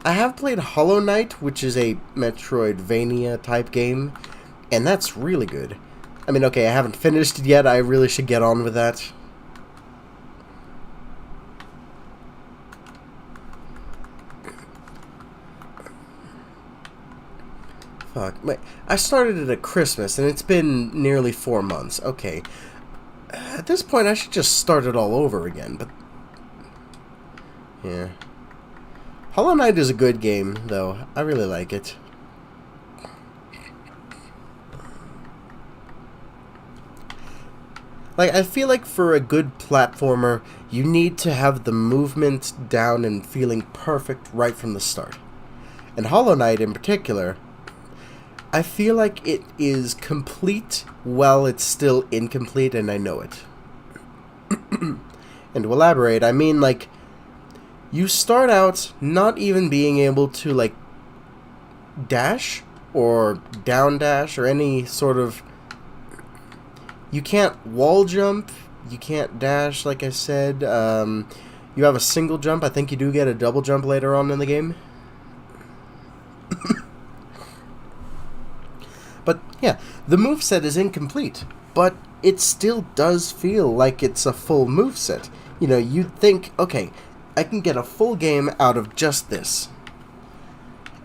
I have played Hollow Knight, which is a Metroidvania type game, and that's really good. I mean, okay, I haven't finished it yet. I really should get on with that. Fuck. Wait, I started it at Christmas, and it's been nearly 4 months. Okay. At this point, I should just start it all over again, but... yeah. Hollow Knight is a good game, though. I really like it. Like, I feel like for a good platformer, you need to have the movement down and feeling perfect right from the start. And Hollow Knight in particular, I feel like it is complete while it's still incomplete, and I know it. And to elaborate, I mean, like, you start out not even being able to, like, dash or down dash or any sort of... You can't wall jump, you can't dash, like I said. You have a single jump. I think you do get a double jump later on in the game. But, yeah, the moveset is incomplete, but it still does feel like it's a full moveset. You know, you'd think, okay, I can get a full game out of just this.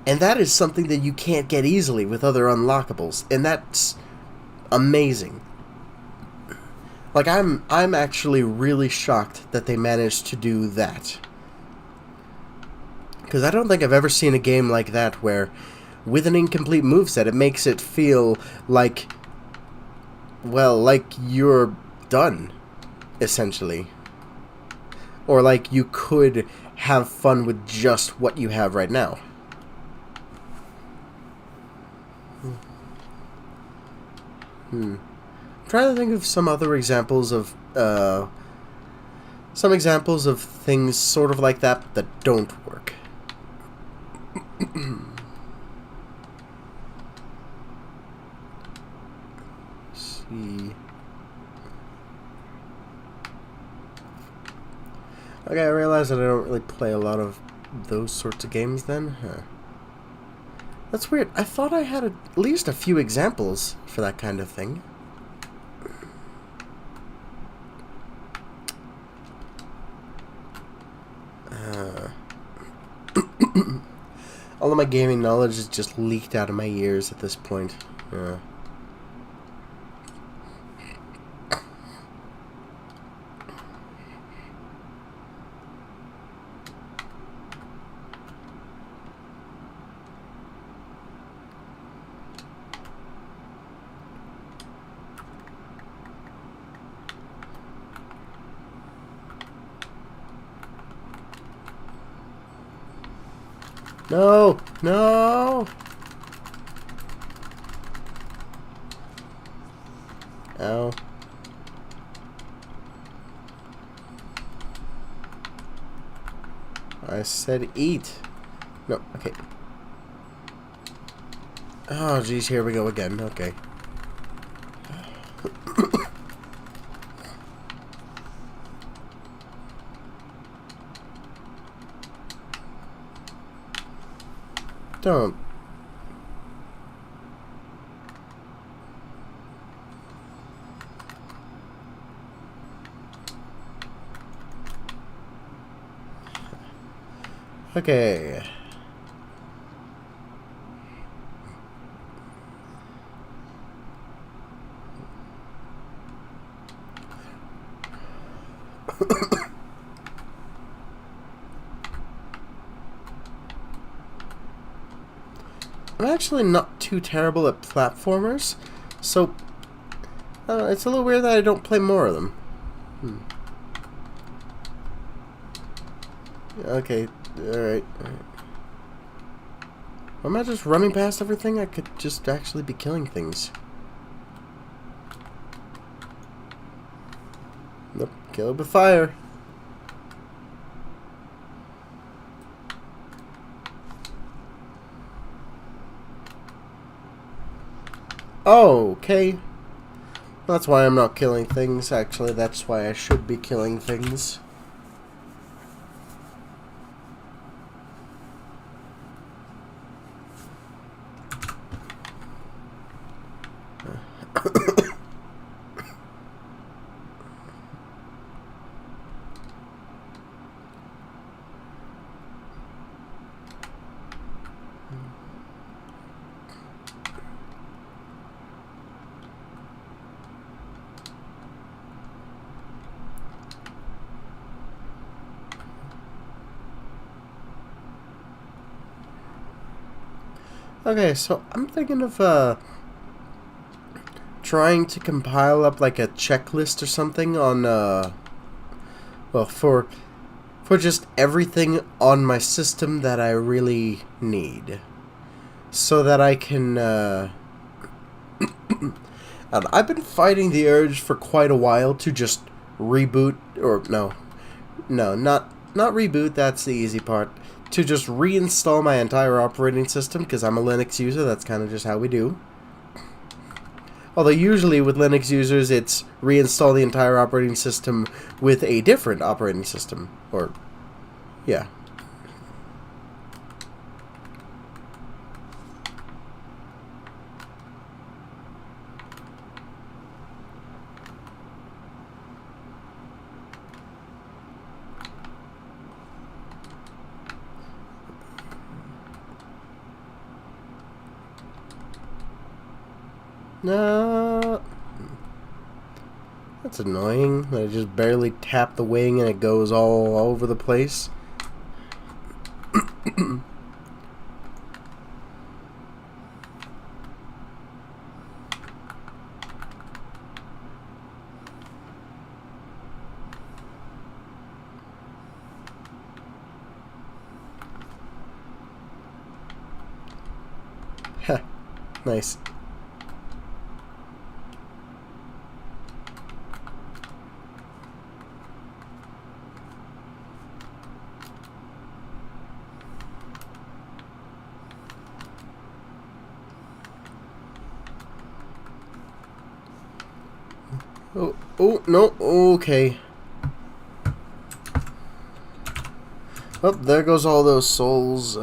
And that is something that you can't get easily with other unlockables, and that's amazing. Like, I'm actually really shocked that they managed to do that. Because I don't think I've ever seen a game like that where, with an incomplete moveset, it makes it feel like, well, like you're done, essentially. Or like you could have fun with just what you have right now. I'm trying to think of some other examples of things sort of like that that don't work. Let's see. Okay, I realize that I don't really play a lot of those sorts of games then. Huh. That's weird. I thought I had at least a few examples for that kind of thing. All of my gaming knowledge is just leaked out of my ears at this point. No! No! Ow. I said eat. No, okay. Oh, geez, here we go again. Okay. Don't. Okay. I'm actually not too terrible at platformers, so it's a little weird that I don't play more of them. Okay, alright. Am I just running past everything? I could just actually be killing things. Nope, kill it with fire. Oh, okay. That's why I'm not killing things. Actually, that's why I should be killing things. Okay, so I'm thinking of trying to compile up like a checklist or something on well, for just everything on my system that I really need, so that I can and I've been fighting the urge for quite a while to just reboot, or no, not reboot, that's the easy part. To just reinstall my entire operating system, because I'm a Linux user, that's kind of just how we do. Although usually with Linux users, it's reinstall the entire operating system with a different operating system. Or, yeah. No. That's annoying. I just barely tap the wing and it goes all over the place. Heh. Nice. Oh, no, okay. Oh, there goes all those souls.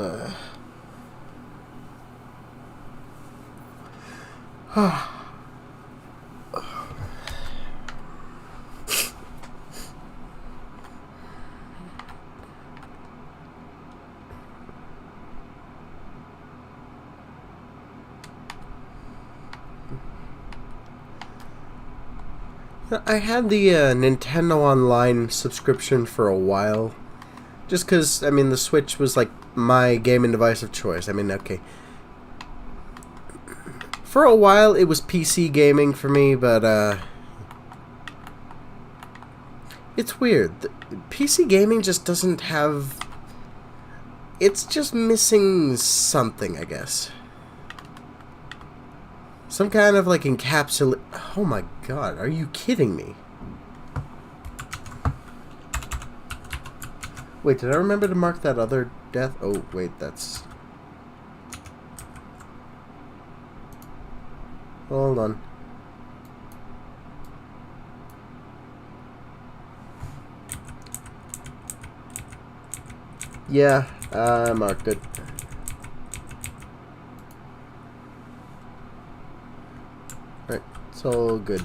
I had the Nintendo Online subscription for a while. Just because, I mean, the Switch was like my gaming device of choice. I mean, okay. For a while, it was PC gaming for me, but it's weird. PC gaming just doesn't have... It's just missing something, I guess. Some kind of, like, encapsulate... Oh my god, are you kidding me? Wait, did I remember to mark that other death? Oh, wait, that's... Hold on. Yeah, I marked it. Right, it's all good.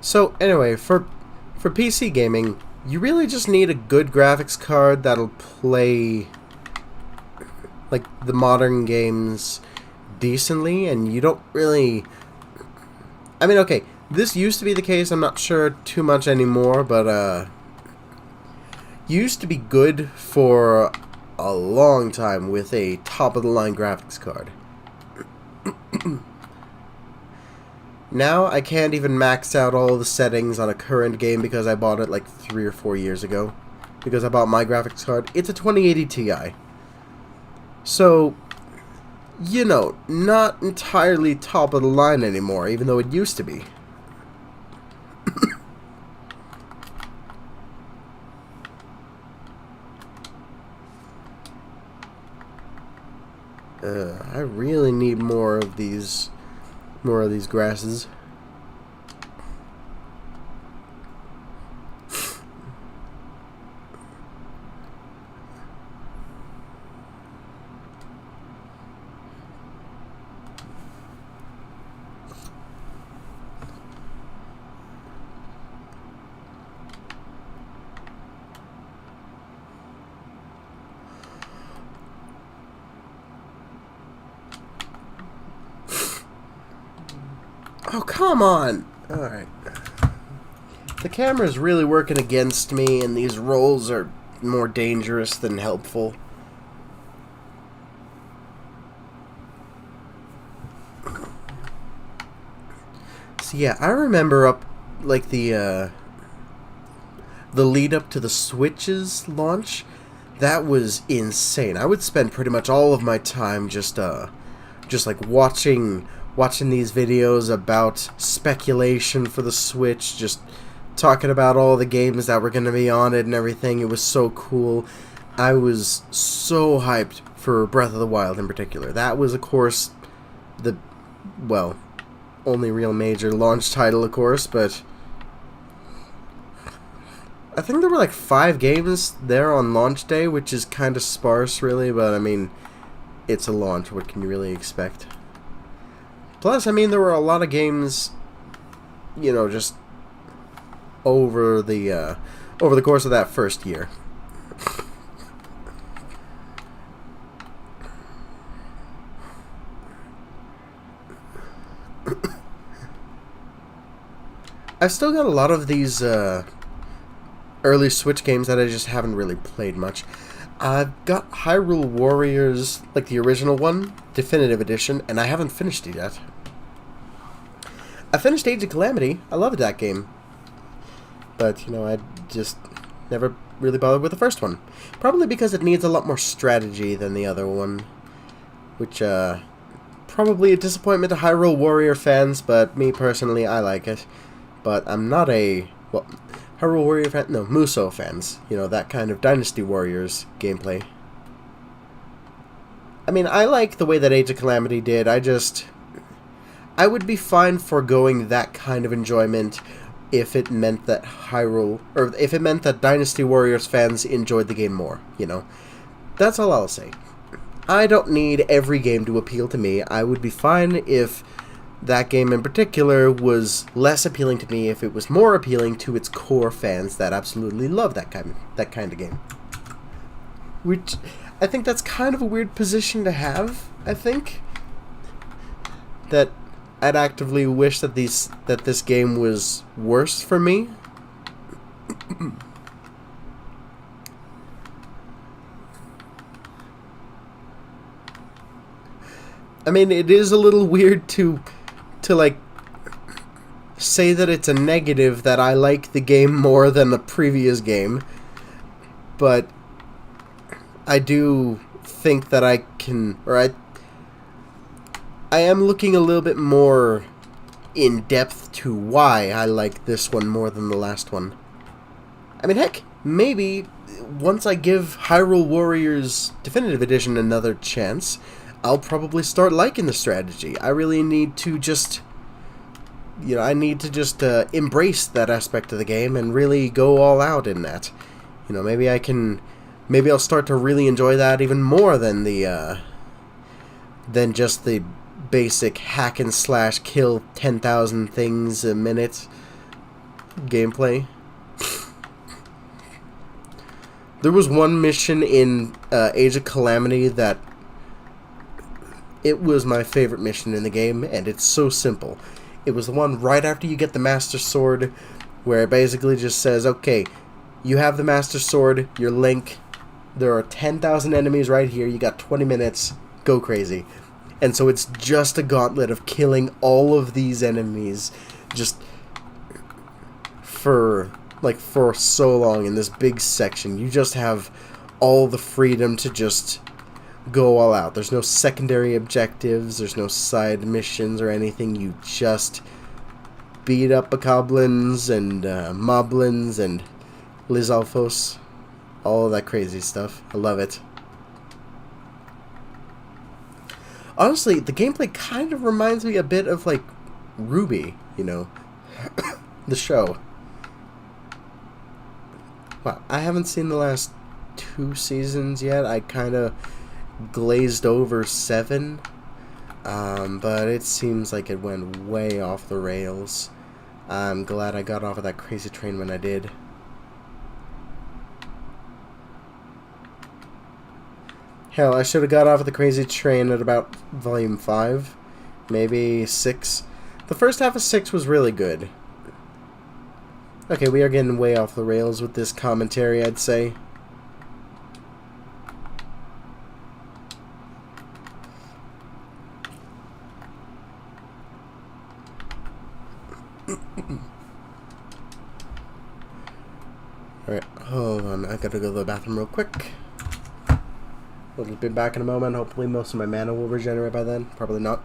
So anyway, for PC gaming, you really just need a good graphics card that'll play like the modern games decently, and you don't really... I mean, okay, this used to be the case, I'm not sure too much anymore, but used to be good for a long time with a top-of-the-line graphics card. Now, I can't even max out all the settings on a current game because I bought it like 3 or 4 years ago. Because I bought my graphics card. It's a 2080 Ti. So, you know, not entirely top of the line anymore, even though it used to be. I really need more of these grasses. Oh, come on! Alright. The camera's really working against me, and these rolls are more dangerous than helpful. So yeah, I remember up, like, the lead up to the Switch's launch. That was insane. I would spend pretty much all of my time just like watching these videos about speculation for the Switch, just talking about all the games that were going to be on it and everything. It was so cool. I was so hyped for Breath of the Wild in particular. That was, of course, the, well, only real major launch title, of course, but I think there were like 5 games there on launch day, which is kind of sparse, really, but I mean, it's a launch. What can you really expect? Plus, I mean, there were a lot of games, you know, just over the course of that first year. I've still got a lot of these early Switch games that I just haven't really played much. I've got Hyrule Warriors, like the original one, Definitive Edition, and I haven't finished it yet. I finished Age of Calamity. I loved that game. But, you know, I just never really bothered with the first one. Probably because it needs a lot more strategy than the other one. Which, probably a disappointment to Hyrule Warrior fans, but me personally, I like it. But I'm not a... well, Hyrule Warrior fan? No, Musou fans. You know, that kind of Dynasty Warriors gameplay. I mean, I like the way that Age of Calamity did. I would be fine foregoing that kind of enjoyment if it meant that if it meant that Dynasty Warriors fans enjoyed the game more, you know. That's all I'll say. I don't need every game to appeal to me. I would be fine if that game in particular was less appealing to me if it was more appealing to its core fans that absolutely love that kind of game. Which, I think that's kind of a weird position to have, I think. That I'd actively wish that this game was worse for me. I mean, it is a little weird to like say that it's a negative that I like the game more than the previous game, but I do think that I can, or I am looking a little bit more in depth to why I like this one more than the last one. I mean, heck, maybe once I give Hyrule Warriors Definitive Edition another chance, I'll probably start liking the strategy. I really need to just, I need to just embrace that aspect of the game and really go all out in that. Maybe I'll start to really enjoy that even more than than just the basic hack and slash kill 10,000 things a minute gameplay. There was one mission in Age of Calamity that it was my favorite mission in the game, and it's so simple. It was the one right after you get the Master Sword, where it basically just says, okay, you have the Master Sword, you're Link, there are 10,000 enemies right here, you got 20 minutes, go crazy. And so it's just a gauntlet of killing all of these enemies just for so long in this big section. You just have all the freedom to just go all out. There's no secondary objectives, there's no side missions or anything. You just beat up bokoblins and moblins and Lizalfos, all of that crazy stuff. I love it. Honestly, the gameplay kind of reminds me a bit of, like, Ruby, the show. Wow, I haven't seen the last 2 seasons yet. I kind of glazed over 7, but it seems like it went way off the rails. I'm glad I got off of that crazy train when I did. Hell, I should have got off of the crazy train at about volume 5, maybe 6. The first half of 6 was really good. Okay, we are getting way off the rails with this commentary, I'd say. Alright, hold on, I gotta go to the bathroom real quick. We'll be back in a moment. Hopefully most of my mana will regenerate by then. Probably not.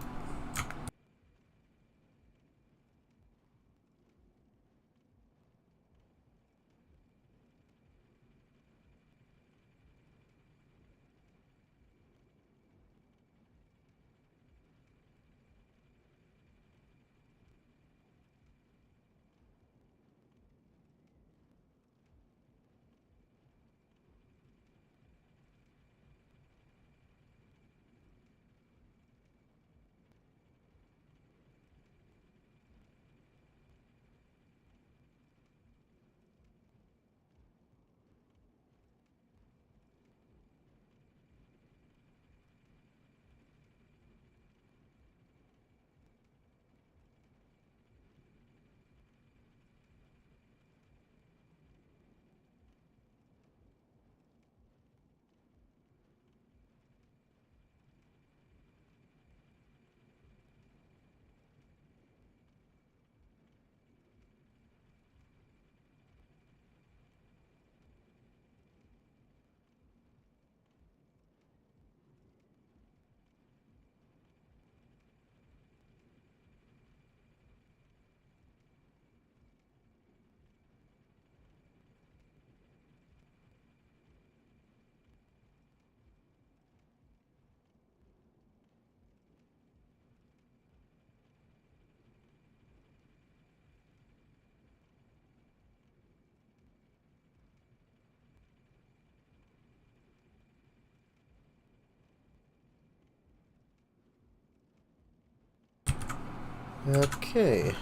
Okay.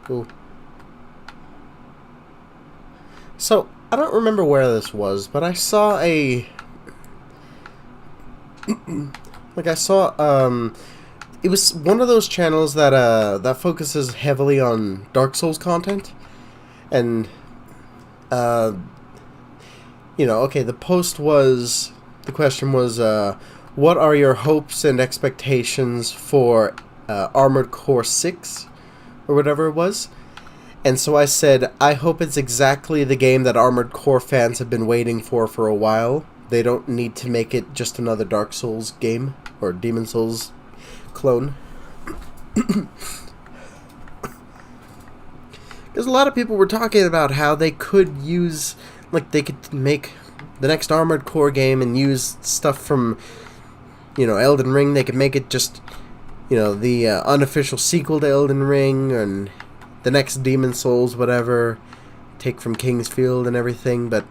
Cool. So, I don't remember where this was, but I saw a... it was one of those channels that, that focuses heavily on Dark Souls content. And, okay, the post was... The question was, what are your hopes and expectations for Armored Core 6? Or whatever it was. And so I said, I hope it's exactly the game that Armored Core fans have been waiting for a while. They don't need to make it just another Dark Souls game, or Demon Souls clone. Because a lot of people were talking about how they could use, like, they could make the next Armored Core game and use stuff from, Elden Ring. They could make it just, the unofficial sequel to Elden Ring, and the next Demon Souls, whatever, take from Kingsfield and everything, but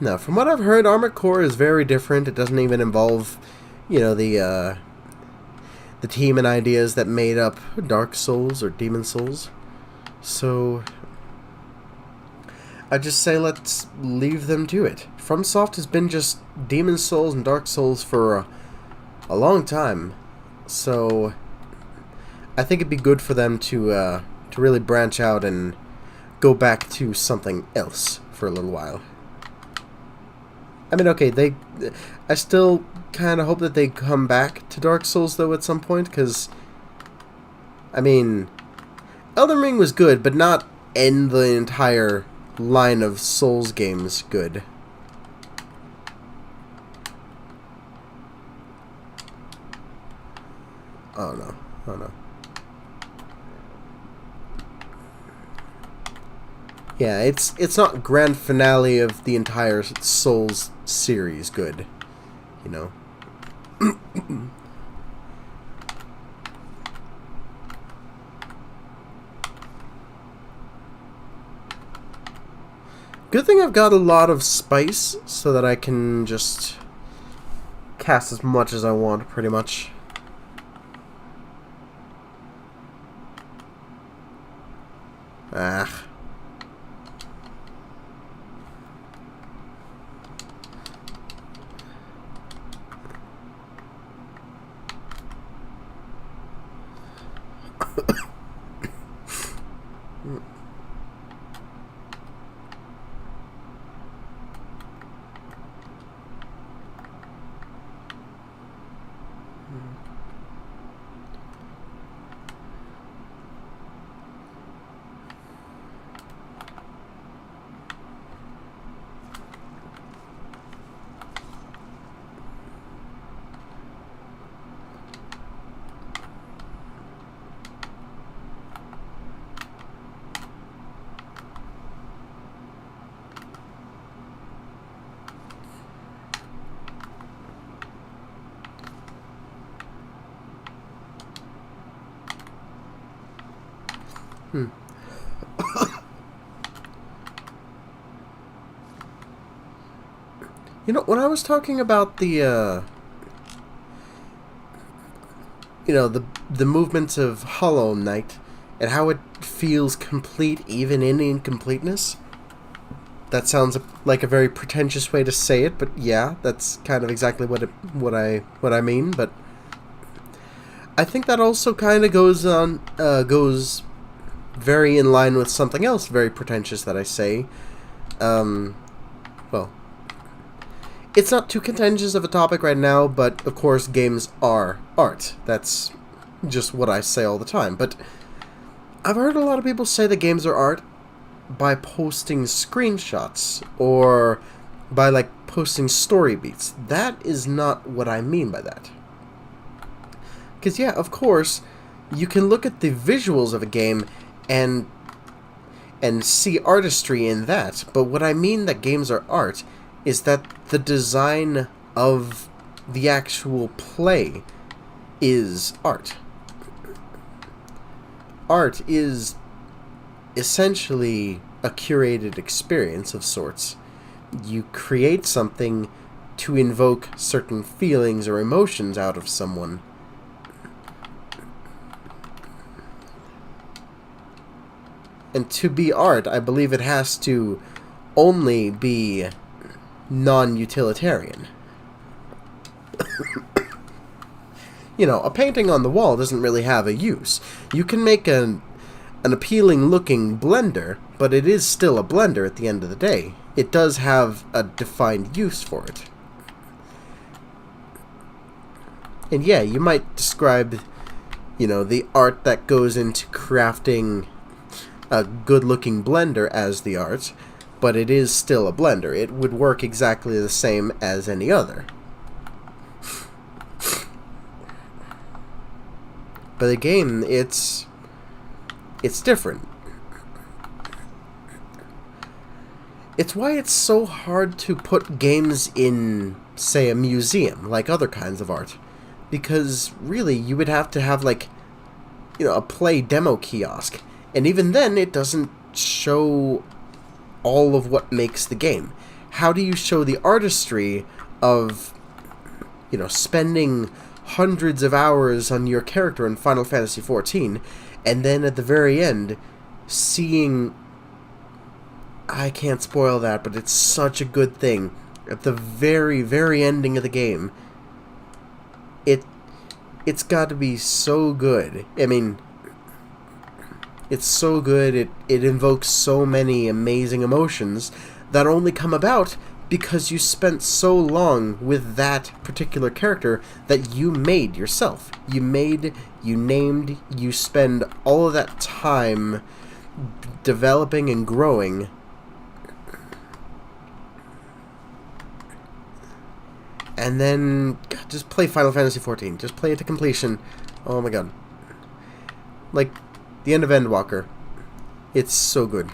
no, from what I've heard, Armored Core is very different. It doesn't even involve, the team and ideas that made up Dark Souls or Demon Souls. So I just say let's leave them to it. FromSoft has been just Demon Souls and Dark Souls for a long time, so I think it'd be good for them to really branch out and go back to something else for a little while. I mean, okay, I still kind of hope that they come back to Dark Souls, though, at some point, because, I mean, Elden Ring was good, but not in the entire line of Souls games good. Oh, no. Oh, no. Yeah, it's not grand finale of the entire Souls series good, Good thing I've got a lot of spice so that I can just cast as much as I want, pretty much. Ah. When I was talking about the movements of Hollow Knight and how it feels complete even in incompleteness, that sounds like a very pretentious way to say it, but yeah, that's kind of exactly what I mean. But I think that also kind of goes very in line with something else very pretentious that I say. Well, it's not too contentious of a topic right now, but of course games are art. That's just what I say all the time. But I've heard a lot of people say that games are art by posting screenshots or by posting story beats. That is not what I mean by that. Because yeah, of course, you can look at the visuals of a game and see artistry in that, but what I mean that games are art is that the design of the actual play is art. Art is essentially a curated experience of sorts. You create something to invoke certain feelings or emotions out of someone. And to be art, I believe it has to only be non-utilitarian. A painting on the wall doesn't really have a use. You can make an appealing-looking blender, but it is still a blender at the end of the day. It does have a defined use for it. And yeah, you might describe, the art that goes into crafting a good-looking blender as the art, but it is still a blender. It would work exactly the same as any other. But again, it's it's different. It's why it's so hard to put games in, say, a museum, like other kinds of art. Because, really, you would have to have, like, you know, a play demo kiosk. And even then, it doesn't show all of what makes the game. How do you show the artistry of, you know, spending hundreds of hours on your character in Final Fantasy XIV, and then at the very end, seeing... I can't spoil that, but it's such a good thing. At the very, very ending of the game, it's got to be so good. I mean, it's so good, it invokes so many amazing emotions that only come about because you spent so long with that particular character that you made yourself. You made, you named, you spend all of that time developing and growing. And then, God, just play Final Fantasy XIV. Just play it to completion. Oh my god. Like, the end of Endwalker. It's so good.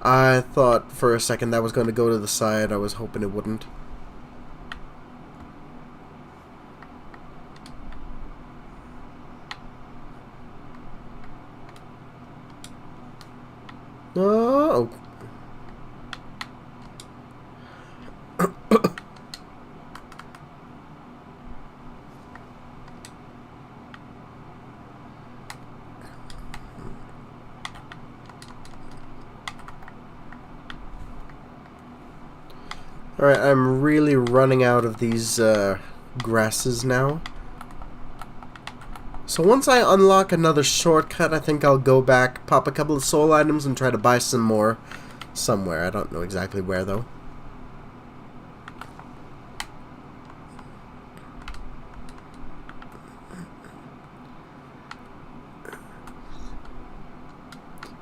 I thought for a second that was going to go to the side. I was hoping it wouldn't. Oh. Alright, I'm really running out of these grasses now. So once I unlock another shortcut, I think I'll go back, pop a couple of soul items, and try to buy some more somewhere. I don't know exactly where, though.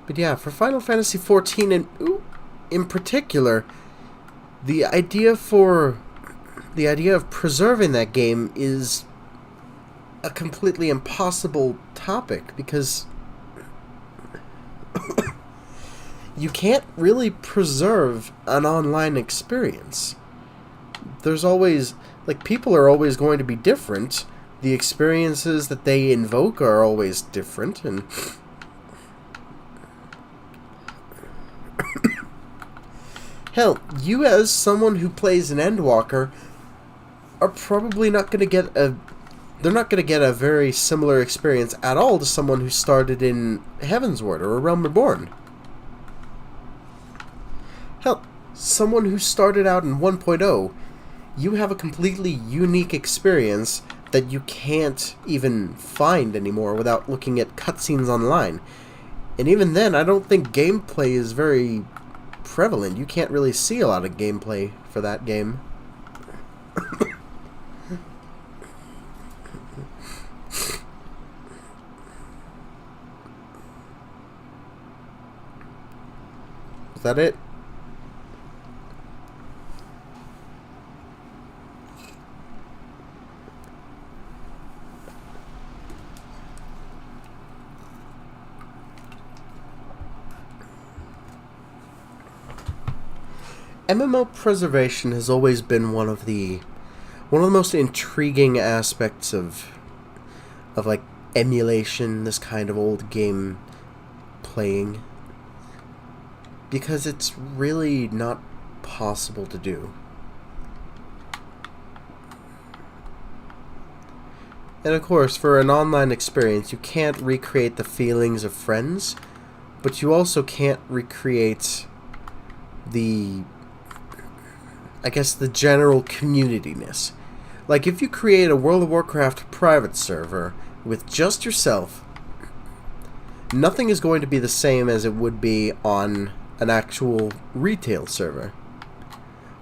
But yeah, for Final Fantasy XIV, and in particular, the idea of preserving that game is a completely impossible topic, because you can't really preserve an online experience. There's always, like, people are always going to be different. The experiences that they invoke are always different, and hell, you as someone who plays an Endwalker are probably not going to get a... They're not going to get a very similar experience at all to someone who started in Heavensward or A Realm Reborn. Hell, someone who started out in 1.0, you have a completely unique experience that you can't even find anymore without looking at cutscenes online. And even then, I don't think gameplay is very prevalent. You can't really see a lot of gameplay for that game. Is that it? MMO preservation has always been one of the most intriguing aspects of like emulation, this kind of old game playing, because it's really not possible to do. And of course, for an online experience, you can't recreate the feelings of friends, but you also can't recreate the, I guess, the general community-ness. Like, if you create a World of Warcraft private server with just yourself, nothing is going to be the same as it would be on an actual retail server,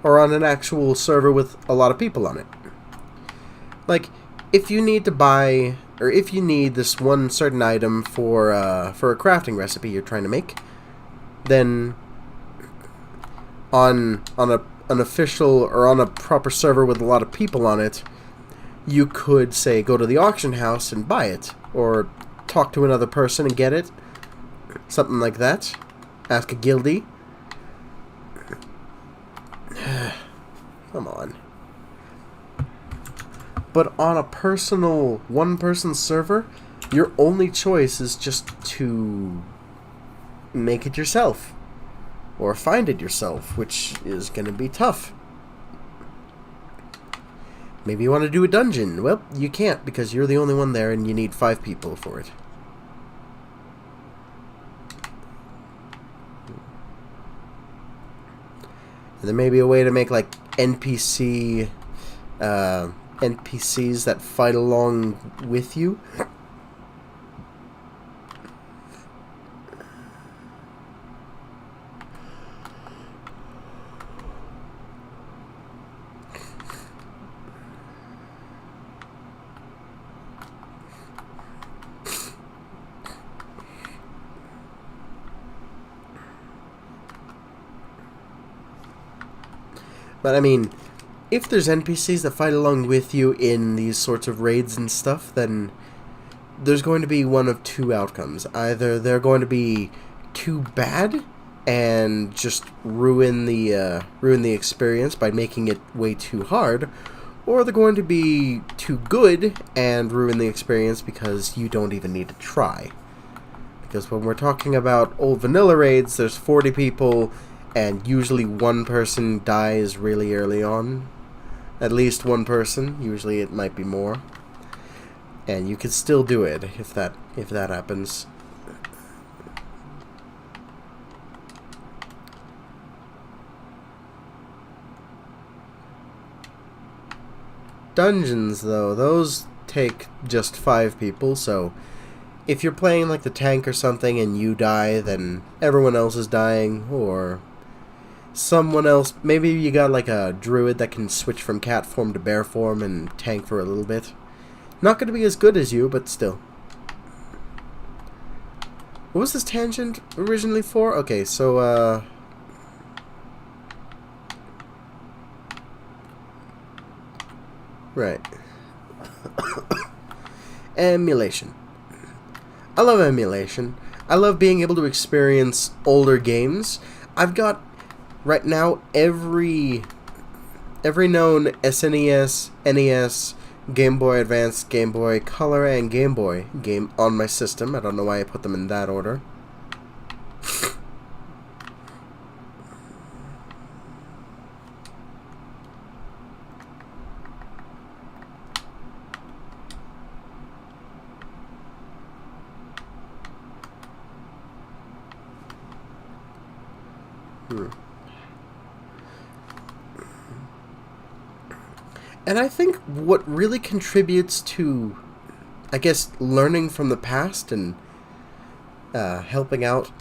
or on an actual server with a lot of people on it. Like, if you need to buy, or if you need this one certain item for a crafting recipe you're trying to make, then on an official or on a proper server with a lot of people on it, you could, say, go to the auction house and buy it, or talk to another person and get it. Something like that. Ask a guildie. Come on. But on a personal one-person server, your only choice is just to make it yourself. Or find it yourself, which is going to be tough. Maybe you want to do a dungeon. Well, you can't because you're the only one there and you need 5 people for it. And there may be a way to make like NPCs that fight along with you. But I mean, if there's NPCs that fight along with you in these sorts of raids and stuff, then there's going to be one of 2 outcomes. Either they're going to be too bad and just ruin the experience by making it way too hard, or they're going to be too good and ruin the experience because you don't even need to try. Because when we're talking about old vanilla raids, there's 40 people, and usually one person dies really early on. At least one person. Usually it might be more. And you can still do it if that happens. Dungeons, though, those take just 5 people, so if you're playing like the tank or something and you die, then everyone else is dying, or someone else, maybe you got like a druid that can switch from cat form to bear form and tank for a little bit. Not going to be as good as you, but still. What was this tangent originally for? Okay, so, right. Emulation. I love emulation. I love being able to experience older games. I've got, right now, every known SNES, NES, Game Boy Advance, Game Boy Color, and Game Boy game on my system. I don't know why I put them in that order. And I think what really contributes to, I guess, learning from the past and helping out,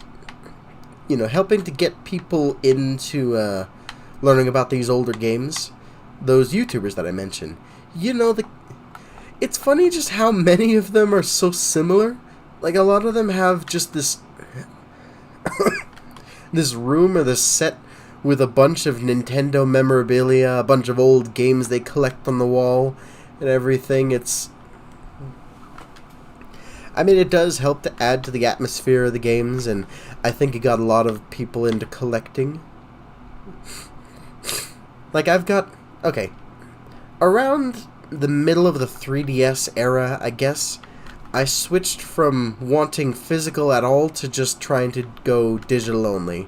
helping to get people into learning about these older games, those YouTubers that I mentioned, it's funny just how many of them are so similar. Like, a lot of them have just this this room or this set with a bunch of Nintendo memorabilia, a bunch of old games they collect on the wall, and everything. It does help to add to the atmosphere of the games, and I think it got a lot of people into collecting. Like, around the middle of the 3DS era, I guess, I switched from wanting physical at all to just trying to go digital only.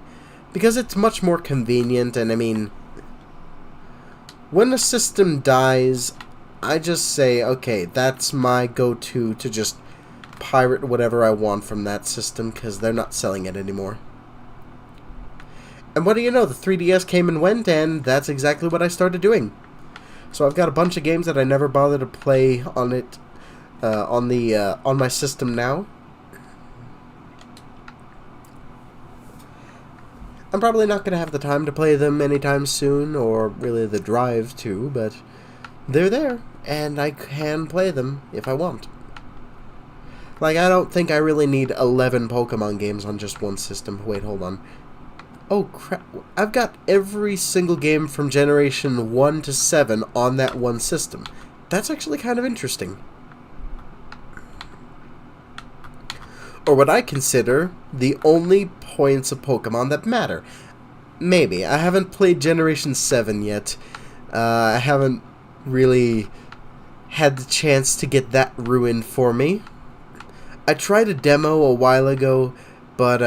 Because it's much more convenient, and when a system dies, I just say, okay, that's my go-to to just pirate whatever I want from that system, because they're not selling it anymore. And what do you know, the 3DS came and went, and that's exactly what I started doing. So I've got a bunch of games that I never bothered to play on it, on my system now. I'm probably not going to have the time to play them anytime soon, or really the drive to, but they're there, and I can play them if I want. Like, I don't think I really need 11 Pokemon games on just one system. Wait, hold on. Oh, crap. I've got every single game from Generation 1 to 7 on that one system. That's actually kind of interesting. Or what I consider the only points of Pokemon that matter. Maybe. I haven't played Generation 7 yet. I haven't really had the chance to get that ruined for me. I tried a demo a while ago, but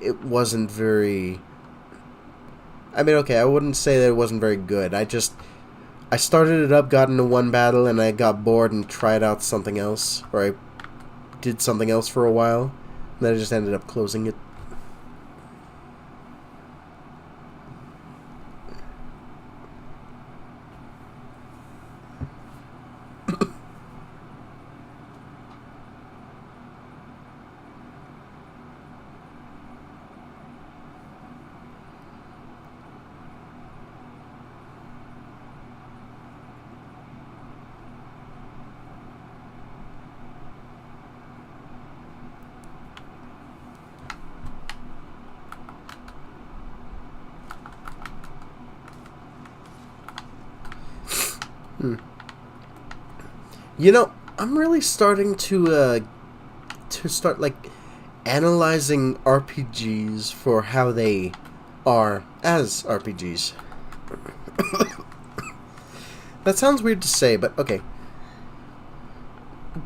it wasn't very... I mean, okay, I wouldn't say that it wasn't very good. I started it up, got into one battle, and I got bored and tried out something else. Or I did something else for a while. And then I just ended up closing it. You know, I'm really starting to start, like, analyzing RPGs for how they are as RPGs. That sounds weird to say, but okay.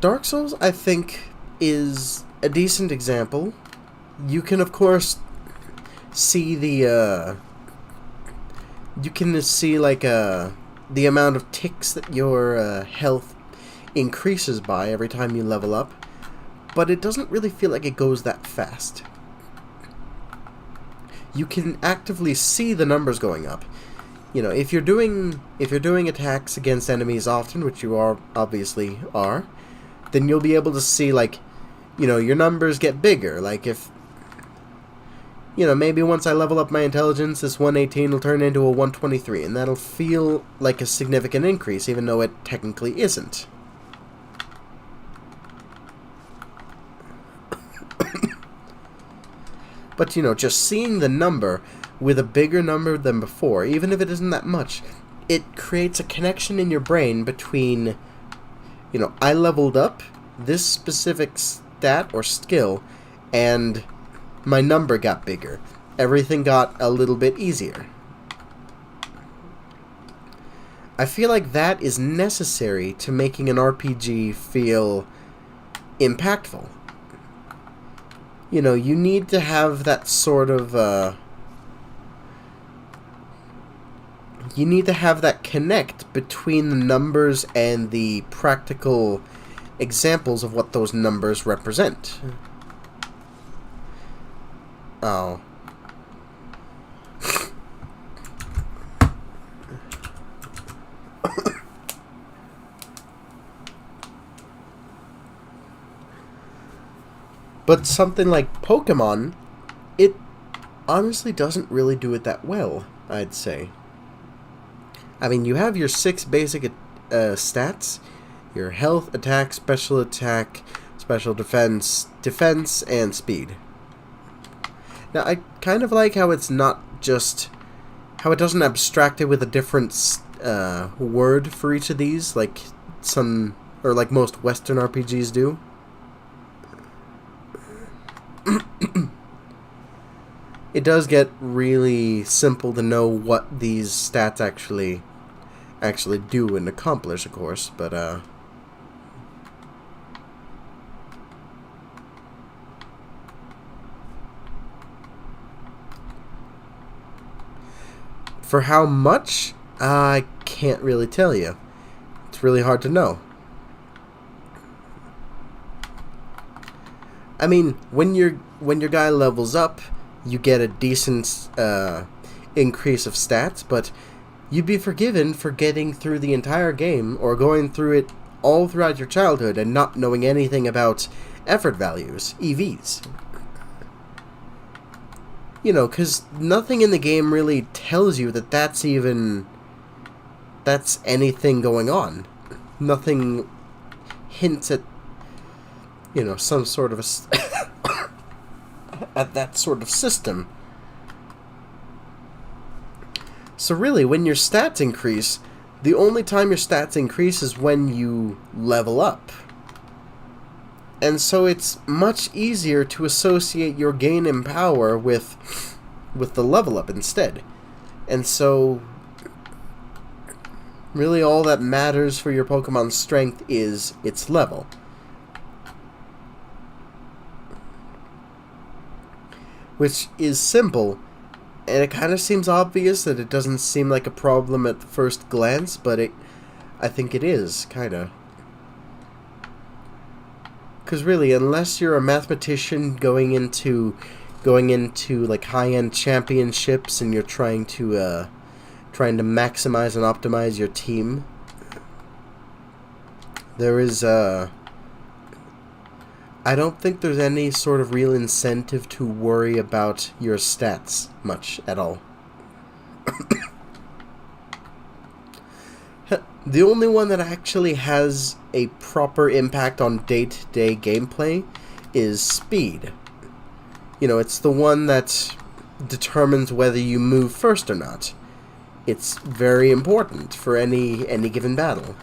Dark Souls, I think, is a decent example. You can, of course, see the, the amount of ticks that your health increases by every time you level up, but it doesn't really feel like it goes that fast. You can actively see the numbers going up. You know, if you're doing attacks against enemies often, which you obviously are, then you'll be able to see, like, you know, your numbers get bigger. Like, if, you know, maybe once I level up my intelligence, this 118 will turn into a 123, and that'll feel like a significant increase, even though it technically isn't. But, you know, just seeing the number with a bigger number than before, even if it isn't that much, it creates a connection in your brain between, you know, I leveled up this specific stat or skill, and my number got bigger. Everything got a little bit easier. I feel like that is necessary to making an RPG feel impactful. You know, you need to have that sort of, you need to have that connect between the numbers and the practical examples of what those numbers represent. Oh. But something like Pokemon, it honestly doesn't really do it that well, I'd say. I mean, you have your 6 basic stats: your health, attack, special defense, and speed. Now, I kind of like how it's not just... how it doesn't abstract it with a different word for each of these, like some... or like most Western RPGs do. It does get really simple to know what these stats actually do and accomplish, of course, but for how much, I can't really tell you. It's really hard to know. I mean, when your guy levels up, you get a decent increase of stats, but you'd be forgiven for getting through the entire game or going through it all throughout your childhood and not knowing anything about effort values, EVs. You know, because nothing in the game really tells you that that's anything going on. Nothing hints at, you know, some sort of a at that sort of system. So really, when your stats increase, The only time your stats increase is when you level up. And so it's much easier to associate your gain in power with the level up instead. And so really all that matters for your Pokemon's strength is its level. Which is simple, and it kind of seems obvious that it doesn't seem like a problem at first glance, but I think it is, kind of. Because really, unless you're a mathematician going into like high-end championships and you're trying to maximize and optimize your team, there is I don't think there's any sort of real incentive to worry about your stats much at all. The only one that actually has a proper impact on day-to-day gameplay is speed. You know, it's the one that determines whether you move first or not. It's very important for any given battle.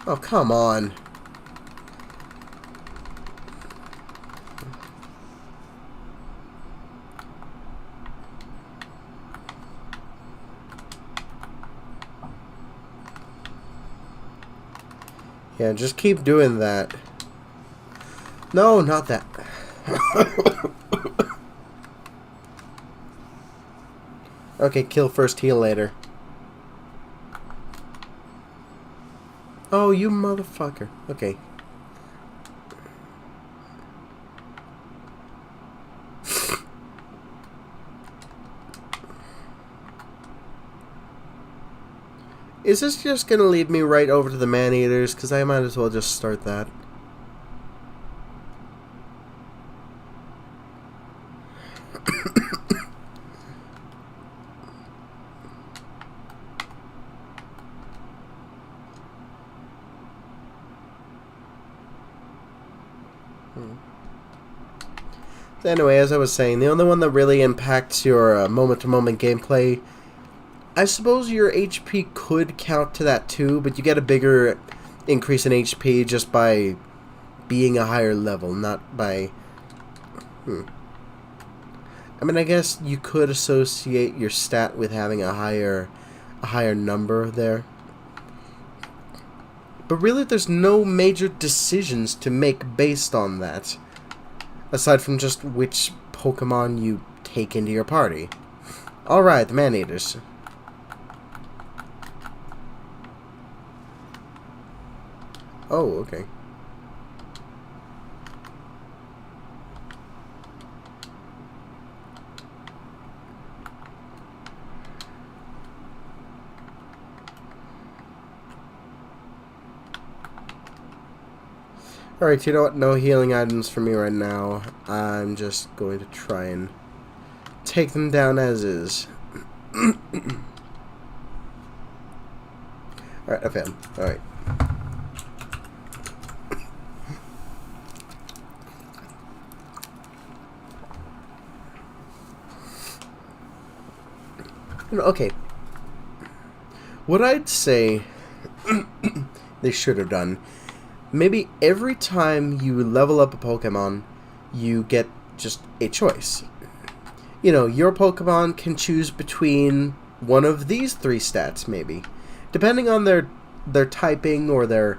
Oh, come on. Yeah, just keep doing that. No, not that. Okay, kill first, heal later. Oh, you motherfucker. Okay. Is this just gonna lead me right over to the man-eaters? Because I might as well just start that. So anyway, as I was saying, the only one that really impacts your moment-to-moment gameplay, I suppose your HP could count to that too, but you get a bigger increase in HP just by being a higher level, not by... I mean, I guess you could associate your stat with having a higher number there. But really, there's no major decisions to make based on that, aside from just which Pokemon you take into your party. Alright, the man-eaters. Oh, okay. Alright, you know what? No healing items for me right now. I'm just going to try and take them down as is. Alright, I found. Alright. Okay. What I'd say they should have done, maybe every time you level up a Pokemon, you get just a choice. You know, your Pokemon can choose between one of these three stats, maybe, depending on their typing or their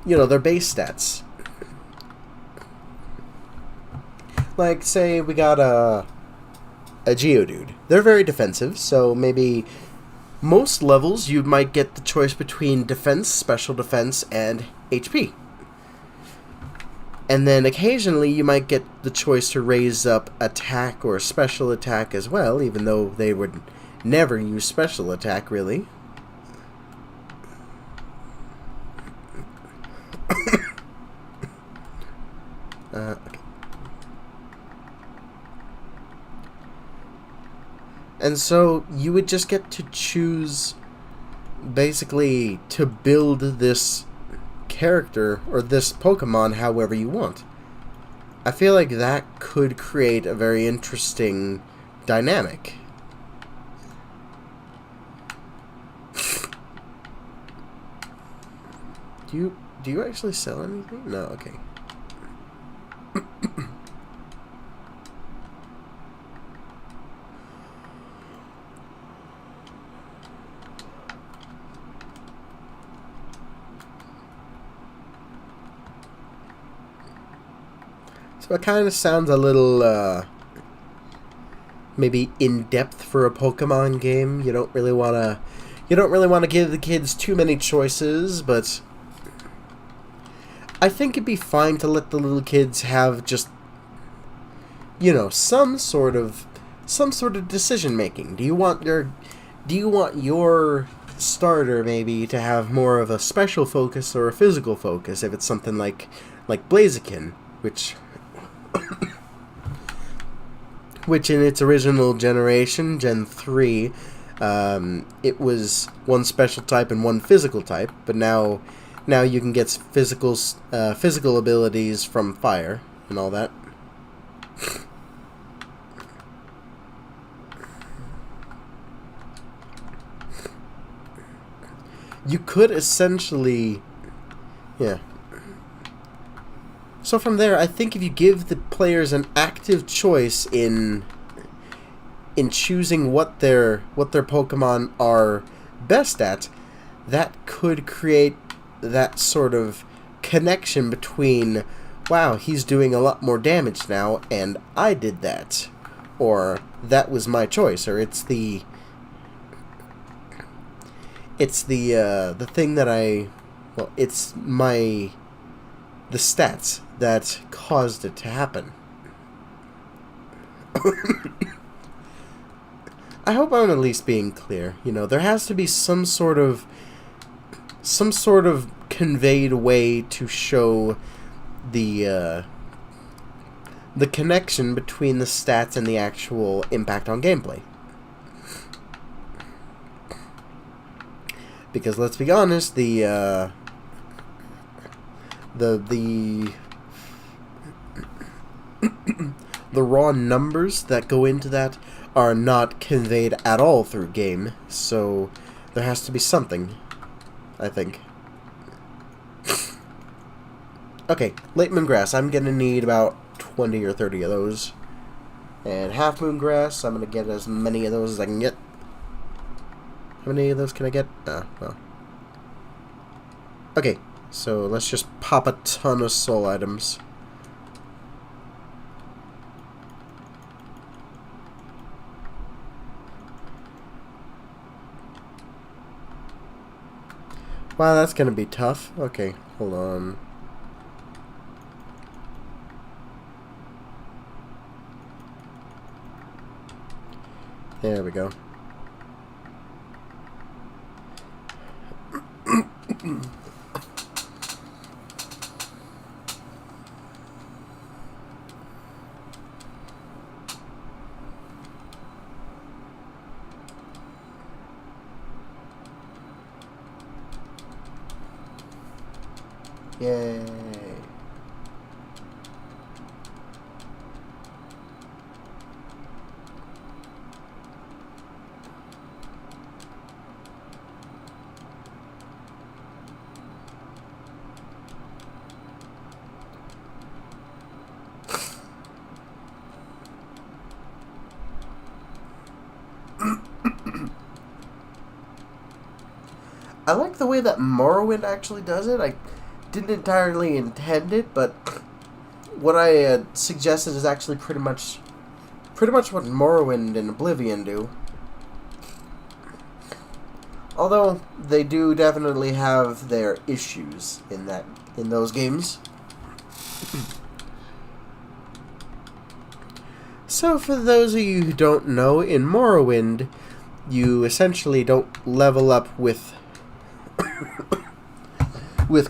base stats. Like, say we got a Geodude. They're very defensive, so maybe most levels you might get the choice between defense, special defense, and HP. And then occasionally you might get the choice to raise up attack or special attack as well, even though they would never use special attack, really. Okay. And so you would just get to choose basically to build this character or this Pokemon however you want. I feel like that could create a very interesting dynamic. Do you actually sell anything? No, okay. So it kind of sounds a little, maybe in-depth for a Pokemon game. You don't really want to give the kids too many choices, but I think it'd be fine to let the little kids have just, you know, some sort of decision making. Do you want your starter maybe to have more of a special focus or a physical focus? If it's something like Blaziken, which in its original generation, Gen 3, it was one special type and one physical type, but now you can get physical abilities from fire and all that. You could essentially, yeah. So from there, I think if you give the players an active choice in choosing what their Pokemon are best at, that could create that sort of connection between, wow, he's doing a lot more damage now, and I did that, or that was my choice, or it's the thing that it's the stats that caused it to happen. I hope I'm at least being clear. You know, there has to be some sort of conveyed way to show the connection between the stats and the actual impact on gameplay. Because let's be honest, the raw numbers that go into that are not conveyed at all through game, so there has to be something, I think. Okay, Late Moon Grass, I'm gonna need about 20 or 30 of those. And Half Moon Grass, I'm gonna get as many of those as I can get. How many of those can I get? Well. Okay, so let's just pop a ton of soul items. Wow, that's gonna be tough. Okay, hold on. There we go. Yay. I like the way that Morrowind actually does it. I didn't entirely intend it, but what I suggested is actually pretty much what Morrowind and Oblivion do. Although they do definitely have their issues in those games. So for those of you who don't know, in Morrowind, you essentially don't level up with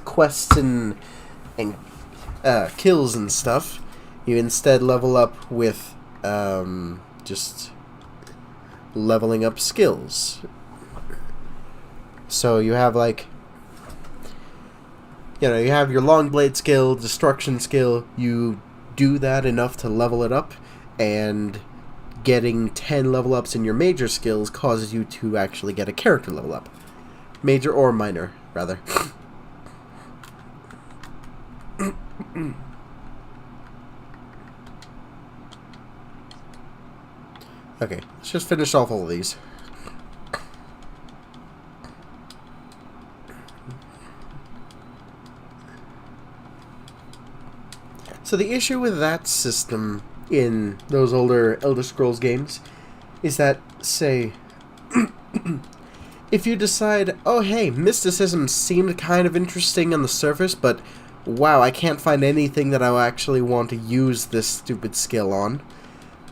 quests and kills and stuff. You instead level up with just leveling up skills. So you have You know, you have your long blade skill, destruction skill, you do that enough to level it up, and getting 10 level ups in your major skills causes you to actually get a character level up. Major or minor, rather. Okay, let's just finish off all of these. So the issue with that system in those older Elder Scrolls games is that, say, if you decide, oh hey, mysticism seemed kind of interesting on the surface, but wow, I can't find anything that I actually want to use this stupid skill on,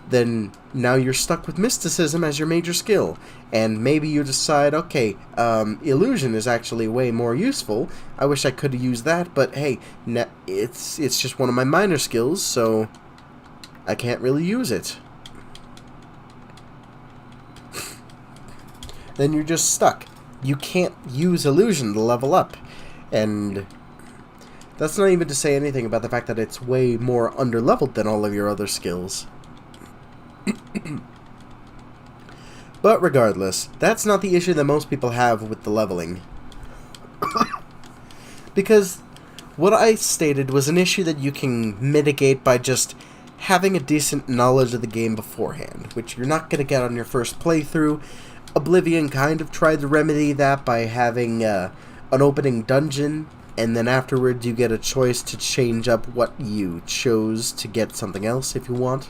then now you're stuck with mysticism as your major skill. And maybe you decide, okay, illusion is actually way more useful. I wish I could have used that, but hey, it's just one of my minor skills, so I can't really use it. Then you're just stuck. You can't use illusion to level up. And that's not even to say anything about the fact that it's way more underleveled than all of your other skills. But regardless, that's not the issue that most people have with the leveling. Because what I stated was an issue that you can mitigate by just having a decent knowledge of the game beforehand, which you're not going to get on your first playthrough. Oblivion kind of tried to remedy that by having an opening dungeon, and then afterwards you get a choice to change up what you chose to get something else if you want.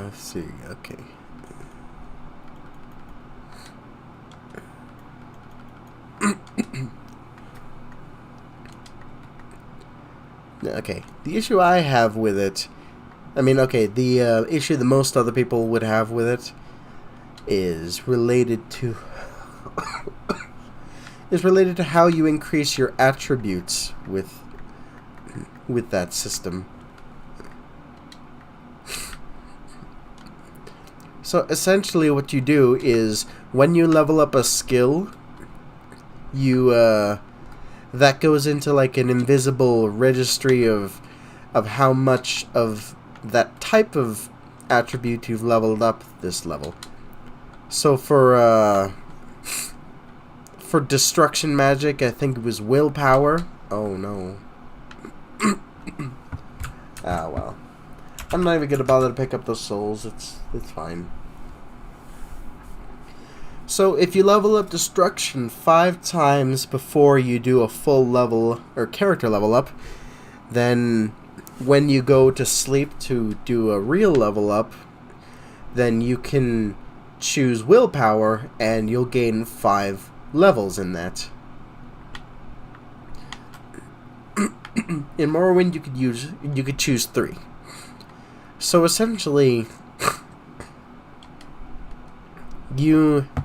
Let's see, okay. Okay, the issue I have with it, the issue that most other people would have with it is related to how you increase your attributes with that system. So essentially what you do is when you level up a skill, you that goes into like an invisible registry of how much of that type of attribute you've leveled up this level. So for destruction magic, I think it was willpower. Oh no. Ah well. I'm not even gonna bother to pick up those souls. It's fine. So if you level up destruction 5 times before you do a full level or character level up, then when you go to sleep to do a real level up, then you can choose willpower and you'll gain 5 levels in that. In Morrowind you could choose 3. So essentially,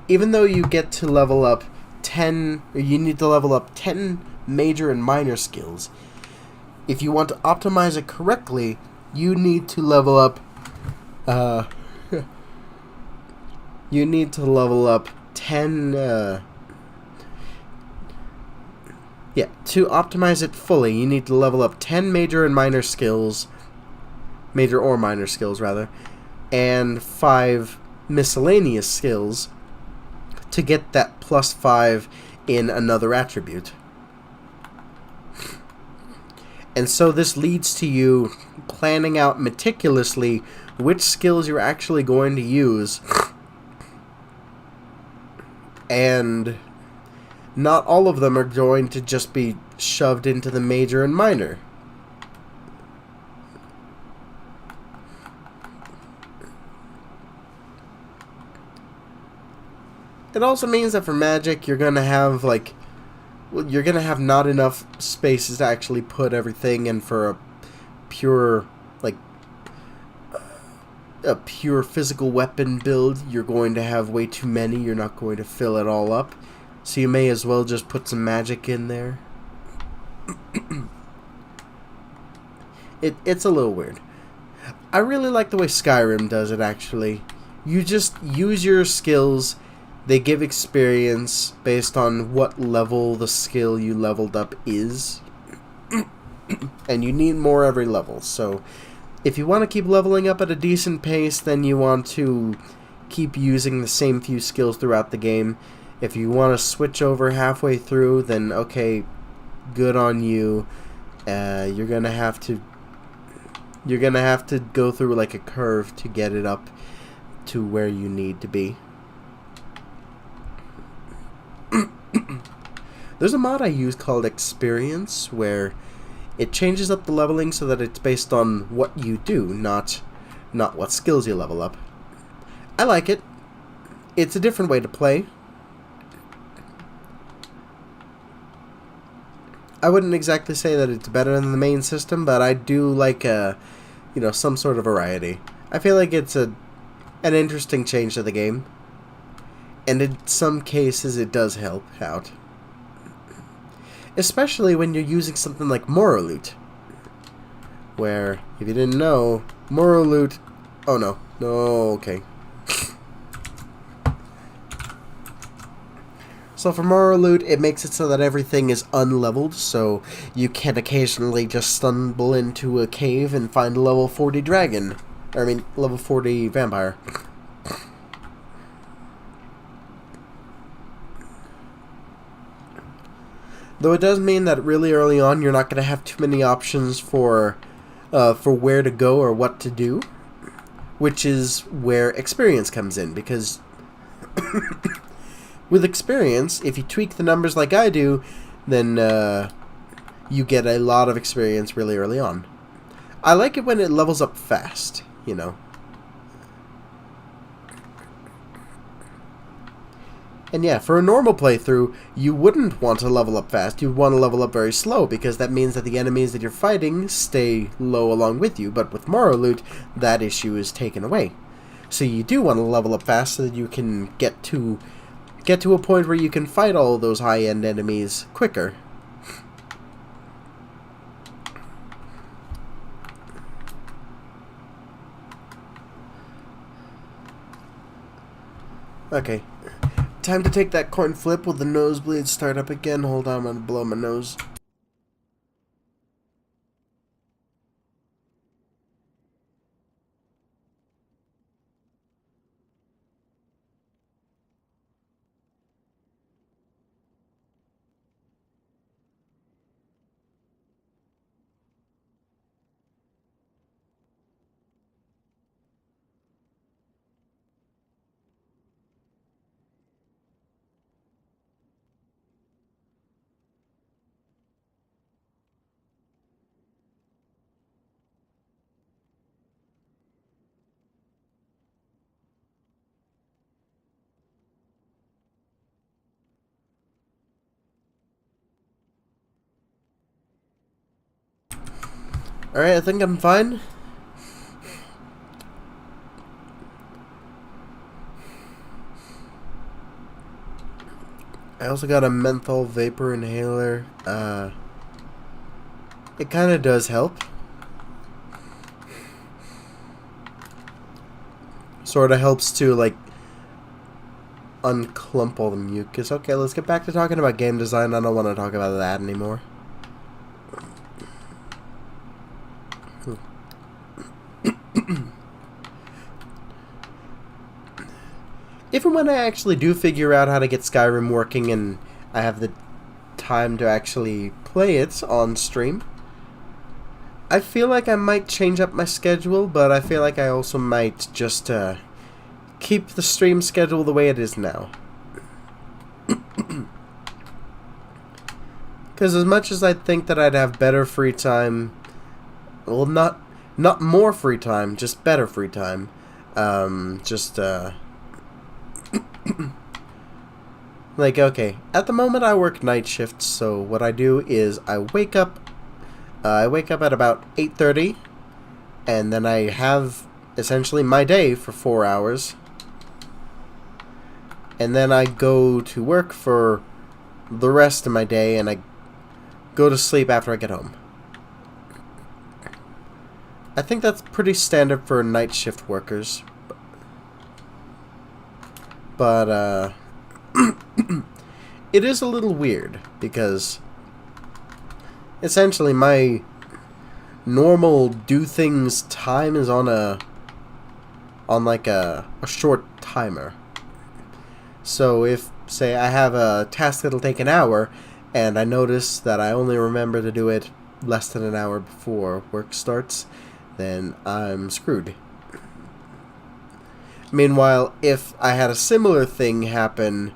even though you get to level up 10, or you need to level up 10 major and minor skills, if you want to optimize it correctly, you need to level up, you need to level up 10, to optimize it fully, you need to level up 10 major and minor skills, major or minor skills rather, and 5 miscellaneous skills to get that +5 in another attribute. And so this leads to you planning out meticulously which skills you're actually going to use, and not all of them are going to just be shoved into the major and minor. It also means that for magic, you're gonna have not enough spaces to actually put everything in for a pure physical weapon build. You're going to have way too many. You're not going to fill it all up. So you may as well just put some magic in there. It's a little weird. I really like the way Skyrim does it, actually. You just use your skills. They give experience based on what level the skill you leveled up is. And you need more every level. So if you want to keep leveling up at a decent pace, then you want to keep using the same few skills throughout the game. If you want to switch over halfway through, then okay, good on you. You're gonna have to go through like a curve to get it up to where you need to be. There's a mod I use called Experience where it changes up the leveling so that it's based on what you do, not what skills you level up. I like it. It's a different way to play. I wouldn't exactly say that it's better than the main system, but I do like some sort of variety. I feel like it's an interesting change to the game, and in some cases it does help out. Especially when you're using something like Moral Loot, where, if you didn't know, Moral Loot... Oh no. No, okay. So for Moral Loot, it makes it so that everything is unleveled, so you can occasionally just stumble into a cave and find a level 40 dragon. Level 40 vampire. Though it does mean that really early on you're not going to have too many options for where to go or what to do, which is where experience comes in, because with experience, if you tweak the numbers like I do, then you get a lot of experience really early on. I like it when it levels up fast, you know. And yeah, for a normal playthrough, you wouldn't want to level up fast. You'd want to level up very slow, because that means that the enemies that you're fighting stay low along with you. But with Moral Loot, that issue is taken away. So you do want to level up fast so that you can get to a point where you can fight all those high-end enemies quicker. Okay. Time to take that coin flip. Will the nosebleeds start up again? Hold on, I'm gonna blow my nose. Alright, I think I'm fine. I also got a menthol vapor inhaler. It kind of does help. Sort of helps to, like, unclump all the mucus. Okay, let's get back to talking about game design. I don't want to talk about that anymore. If and when I actually do figure out how to get Skyrim working and I have the time to actually play it on stream, I feel like I might change up my schedule, but I feel like I also might just keep the stream schedule the way it is now. Because as much as I think that I'd have better free time, well, not more free time, just better free time, like, okay, at the moment I work night shifts, so what I do is I wake up at about 8:30, and then I have essentially my day for 4 hours, and then I go to work for the rest of my day, and I go to sleep after I get home. I think that's pretty standard for night shift workers. But, it is a little weird, because essentially my normal do things time is on like a short timer. So if, say, I have a task that'll take an hour, and I notice that I only remember to do it less than an hour before work starts, then I'm screwed. Meanwhile, if I had a similar thing happen,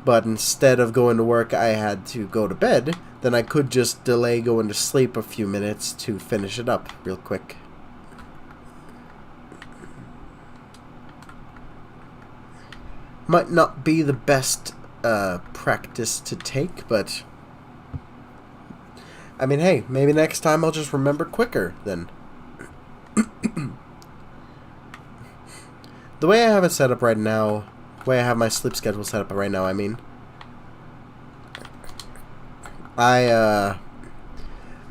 but instead of going to work I had to go to bed, then I could just delay going to sleep a few minutes to finish it up real quick. Might not be the best practice to take, but I mean, hey, maybe next time I'll just remember quicker then. The way I have it set up right now, the way I have my sleep schedule set up right now, I mean, I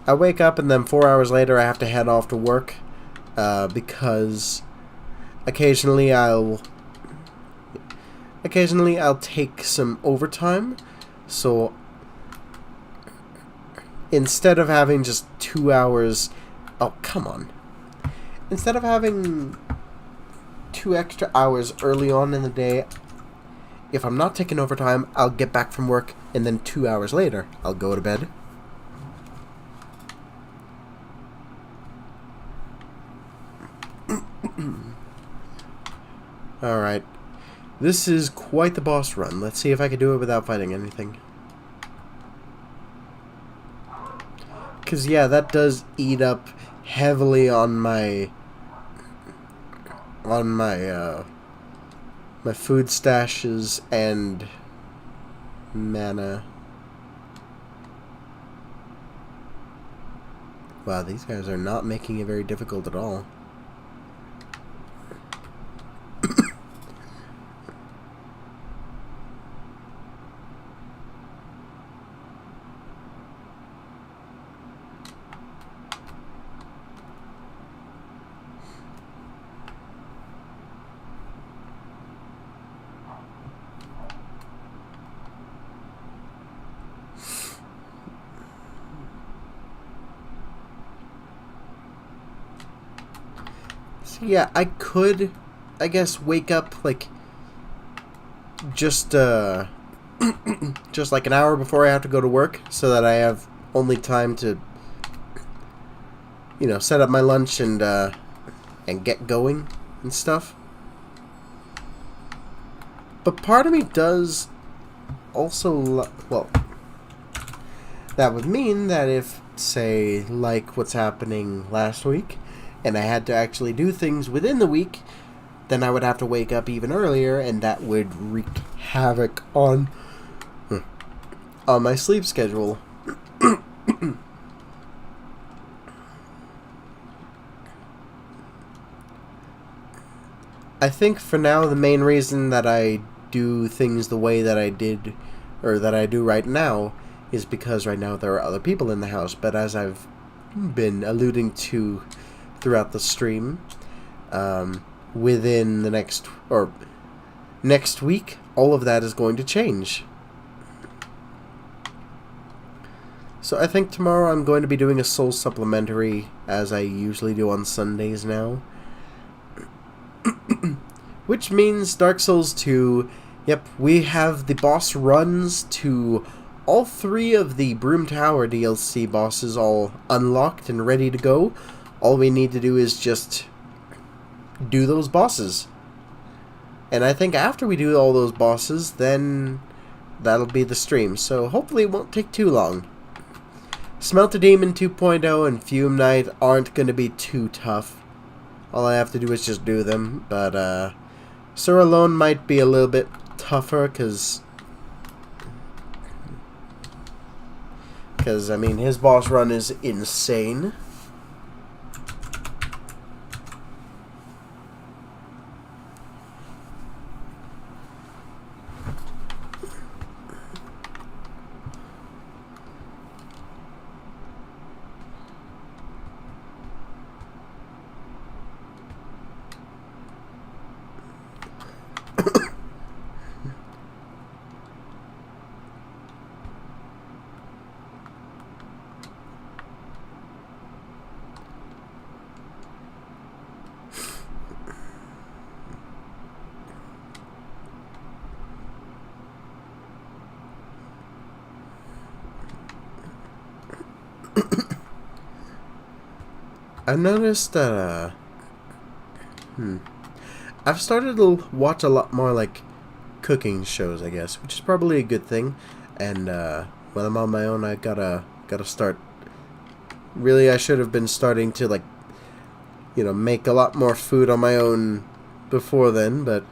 wake up and then 4 hours later I have to head off to work, because occasionally I'll take some overtime. So instead of having just 2 hours, oh come on, instead of having 2 extra hours early on in the day, if I'm not taking overtime, I'll get back from work, and then 2 hours later, I'll go to bed. Alright. This is quite the boss run. Let's see if I can do it without fighting anything. Because, yeah, that does eat up heavily on my my food stashes and mana. Wow, these guys are not making it very difficult at all. Yeah, I could, I guess, wake up, like, just like an hour before I have to go to work, so that I have only time to, you know, set up my lunch and get going and stuff. But part of me does also, well, that would mean that if, say, like what's happening last week, and I had to actually do things within the week, then I would have to wake up even earlier, and that would wreak havoc on my sleep schedule. I think for now the main reason that I do things the way that I did, or that I do right now, is because right now there are other people in the house. But as I've been alluding to throughout the stream, within the next week, all of that is going to change. So I think tomorrow I'm going to be doing a soul supplementary, as I usually do on Sundays now. Which means Dark Souls 2, yep, we have the boss runs to all 3 of the Broom Tower DLC bosses all unlocked and ready to go. All we need to do is just do those bosses. And I think after we do all those bosses, then that'll be the stream. So hopefully it won't take too long. Smelter Demon 2.0 and Fume Knight aren't going to be too tough. All I have to do is just do them. But Sir Alone might be a little bit tougher, because I mean, his boss run is insane. I've noticed that, I've started to watch a lot more, like, cooking shows, I guess, which is probably a good thing. And, when I'm on my own, I gotta start. Really, I should have been starting to, like, you know, make a lot more food on my own before then, but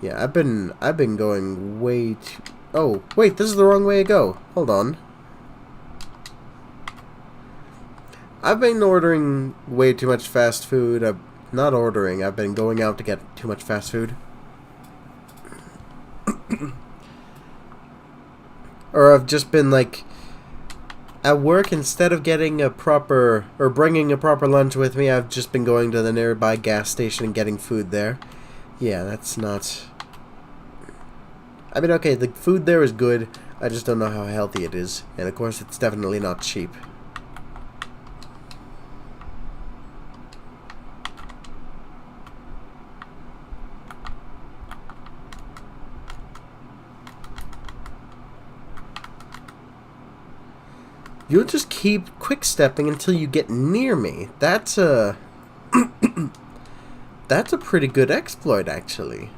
yeah, I've been going way too... Oh, wait, this is the wrong way to go. Hold on. I've been ordering way too much fast food. Not ordering, I've been going out to get too much fast food. Or I've just been, like, at work, instead of getting a proper, or bringing a proper lunch with me, I've just been going to the nearby gas station and getting food there. Yeah, that's not... I mean, okay, the food there is good, I just don't know how healthy it is. And of course, it's definitely not cheap. You'll just keep quick-stepping until you get near me. That's a... That's a pretty good exploit, actually.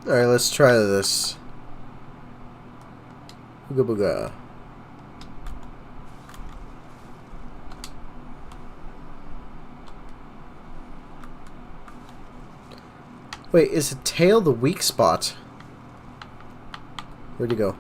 Alright, let's try this. Booga booga. Wait, is a tail the weak spot? Where'd you go?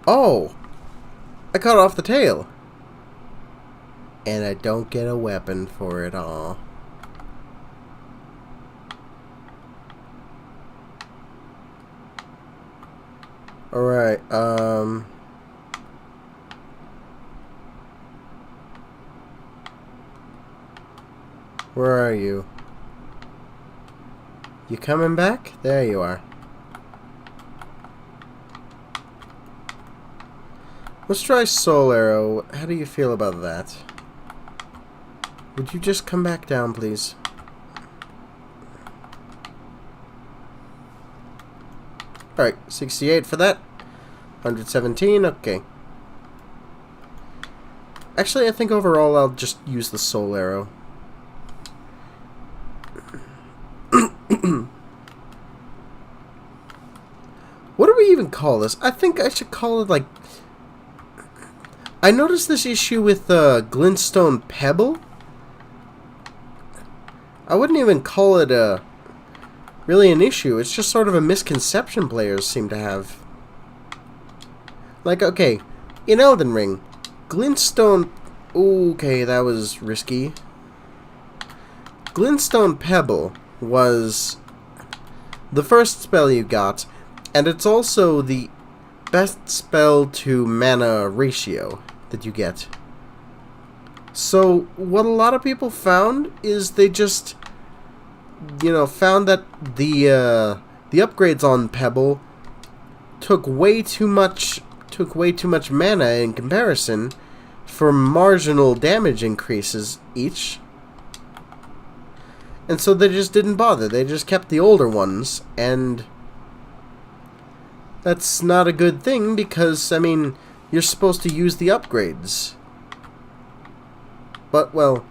Oh! I cut off the tail. And I don't get a weapon for it all. Alright, where are you? You coming back? There you are. Let's try Soul Arrow. How do you feel about that? Would you just come back down, please? Alright, 68 for that. 117, okay. Actually, I think overall I'll just use the Soul Arrow. What do we even call this? I think I should call it, like... I noticed this issue with Glintstone Pebble. I wouldn't even call it really an issue. It's just sort of a misconception players seem to have. Like, okay, in Elden Ring, Glintstone... Okay, that was risky. Glintstone Pebble was the first spell you got, and it's also the best spell to mana ratio that you get. So what a lot of people found is they just, you know, found that the upgrades on Pebble took way too much mana in comparison for marginal damage increases each. And so they just didn't bother. They just kept the older ones, and that's not a good thing because, I mean, you're supposed to use the upgrades. But, well,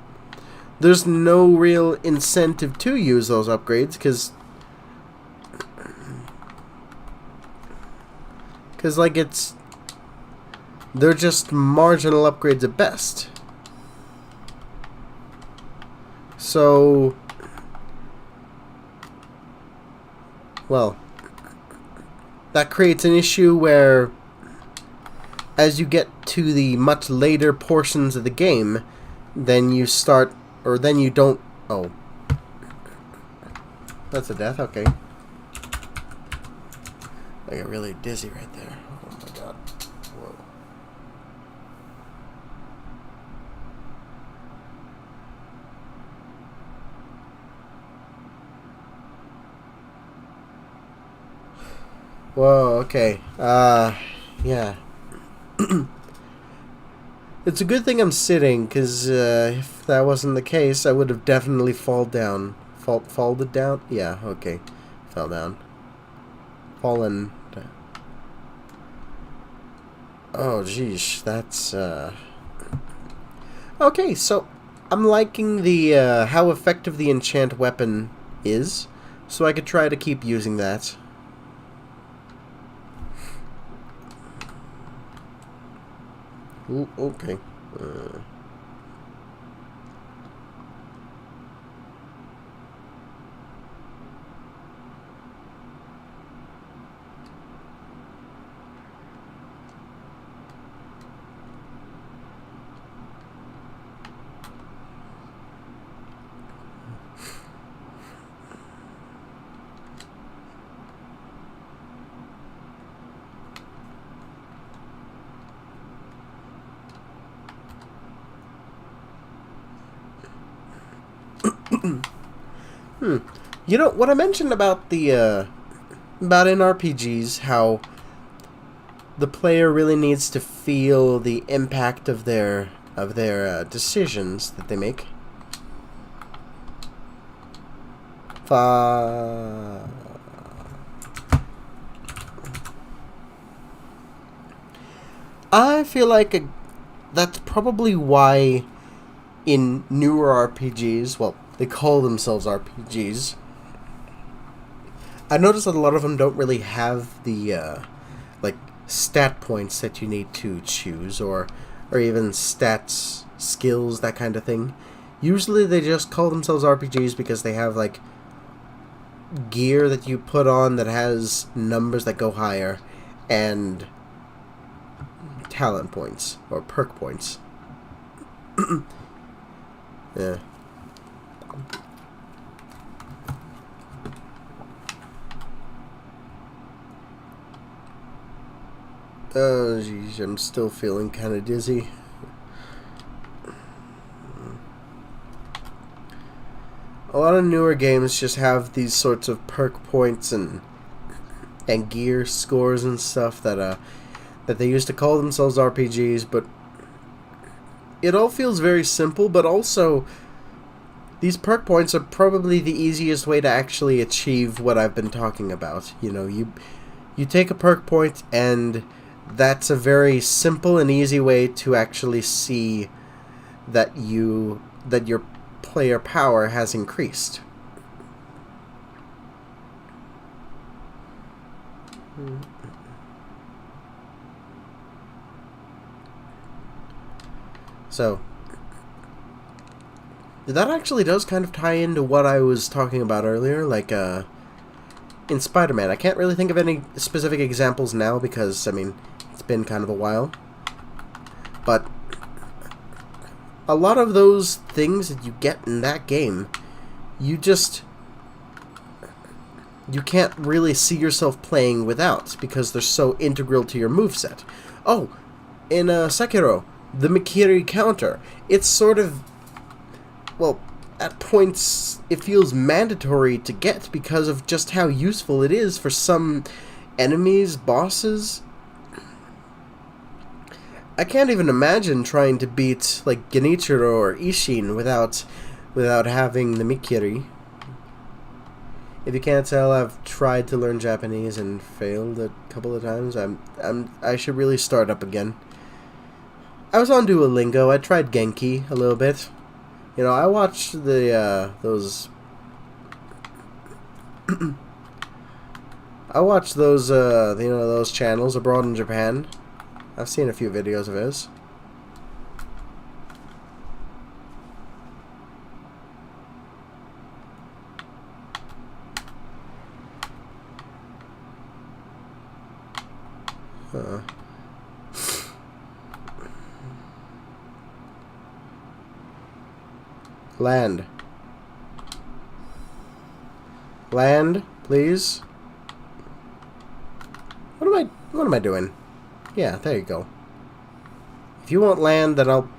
there's no real incentive to use those upgrades because Because, like, they're just marginal upgrades at best. So, well, that creates an issue where, as you get to the much later portions of the game, then you start, or then you don't, oh. That's a death, okay. I got really dizzy right there. Oh my god. Whoa. Whoa, okay. Yeah. It's a good thing I'm sitting, because if that wasn't the case, I would have definitely fallen down. Folded down? Yeah, okay. Fell down. Fallen. Oh, geez. That's, Okay, so I'm liking the, how effective the enchant weapon is, so I could try to keep using that. Ooh, okay. You know, what I mentioned about the, about in RPGs, how the player really needs to feel the impact of their decisions that they make. I feel like that's probably why in newer RPGs, well, they call themselves RPGs, I noticed that a lot of them don't really have the, like, stat points that you need to choose, or even stats, skills, that kind of thing. Usually they just call themselves RPGs because they have, like, gear that you put on that has numbers that go higher, and talent points, or perk points. Yeah. Oh, geez, I'm still feeling kind of dizzy. A lot of newer games just have these sorts of perk points and gear scores and stuff that they used to call themselves RPGs, but it all feels very simple, but also these perk points are probably the easiest way to actually achieve what I've been talking about. You know, you take a perk point, and that's a very simple and easy way to actually see that your player power has increased. So, that actually does kind of tie into what I was talking about earlier, like, in Spider-Man. I can't really think of any specific examples now because, I mean, it's been kind of a while. But a lot of those things that you get in that game, you can't really see yourself playing without, because they're so integral to your moveset. Oh, in Sekiro, the Mikiri counter, it's sort of, well, at points it feels mandatory to get because of just how useful it is for some enemies, bosses. I can't even imagine trying to beat, like, Genichiro or Ishin without having the Mikiri. If you can't tell, I've tried to learn Japanese and failed a couple of times. I should really start up again. I was on Duolingo. I tried Genki a little bit. You know, I watched the, those... I watch those, those channels abroad in Japan. I've seen a few videos of his. Land. Land, please. What am I doing? Yeah, there you go. If you want land, then I'll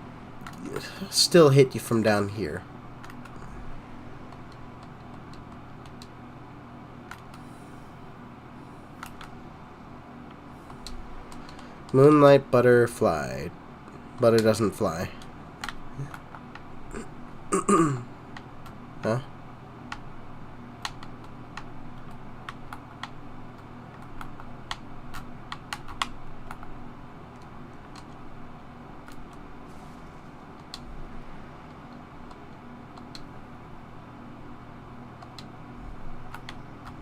still hit you from down here. Moonlight butterfly. Butter doesn't fly. Huh?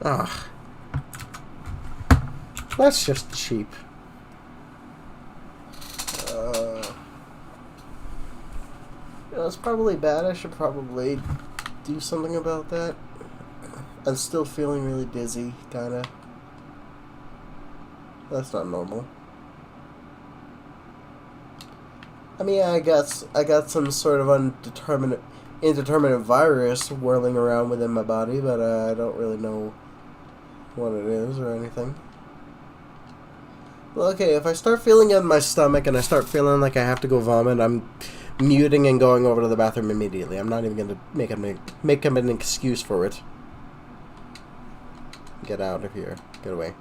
Ugh. That's just cheap. It's probably bad. I should probably do something about that. I'm still feeling really dizzy, kinda. That's not normal. I mean, I got some sort of indeterminate virus whirling around within my body, but I don't really know what it is or anything. Well, okay, if I start feeling it in my stomach and I start feeling like I have to go vomit, I'm muting and going over to the bathroom immediately. I'm not even going to make him an excuse for it. Get out of here. Get away.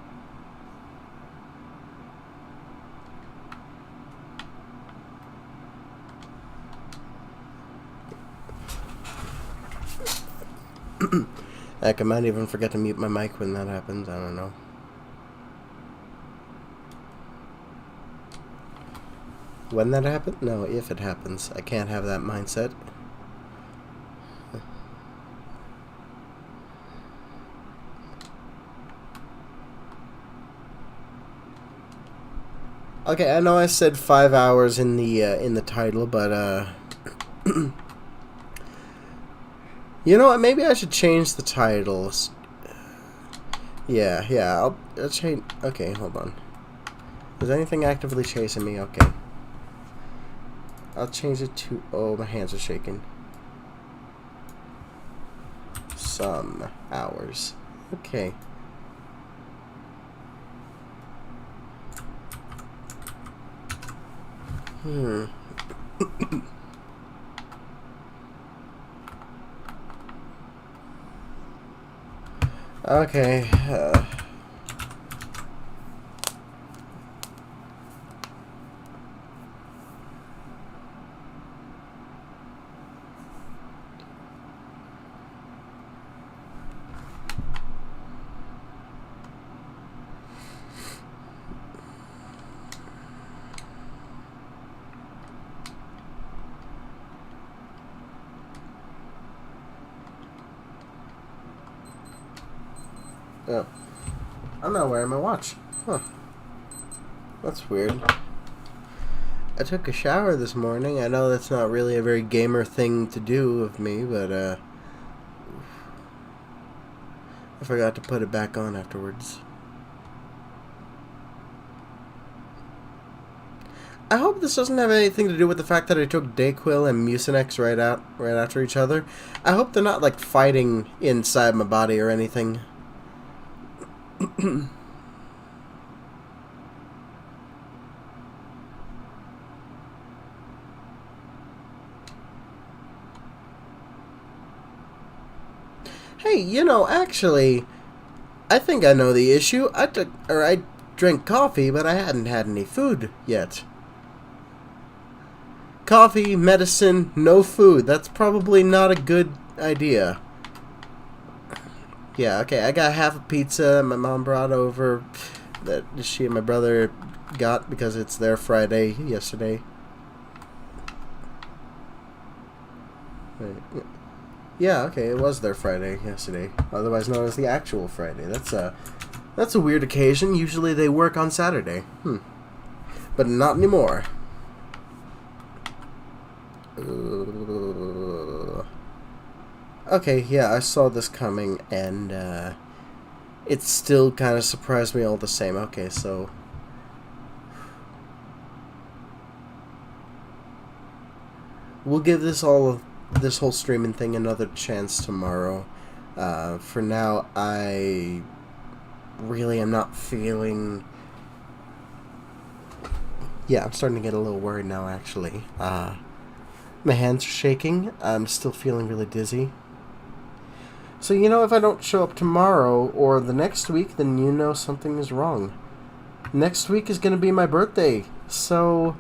Heck, I might even forget to mute my mic when that happens. I don't know. When that happens? No, if it happens. I can't have that mindset. Okay, I know I said 5 hours in the title, but you know what? Maybe I should change the titles. Yeah. I'll change. Okay, hold on. Is anything actively chasing me? Okay. I'll change it to... Oh, my hands are shaking. Some hours. Okay. Okay. Oh. I'm not wearing my watch. Huh. That's weird. I took a shower this morning. I know that's not really a very gamer thing to do of me, but I forgot to put it back on afterwards. I hope this doesn't have anything to do with the fact that I took Dayquil and Mucinex right after each other. I hope they're not like fighting inside my body or anything. Hey, you know, actually, I think I know the issue. I drank coffee, but I hadn't had any food yet. Coffee, medicine, no food. That's probably not a good idea. Yeah, okay, I got half a pizza my mom brought over that she and my brother got because it's their Friday yesterday. Wait. Yeah, okay, it was their Friday yesterday, otherwise known as the actual Friday. That's That's a weird occasion. Usually they work on Saturday. But not anymore. Okay, yeah, I saw this coming, and it still kind of surprised me all the same. Okay, so we'll give this whole streaming thing another chance tomorrow. For now, I really am not feeling... Yeah, I'm starting to get a little worried now, actually. My hands are shaking. I'm still feeling really dizzy. So, if I don't show up tomorrow or the next week, then something is wrong. Next week is going to be my birthday. So,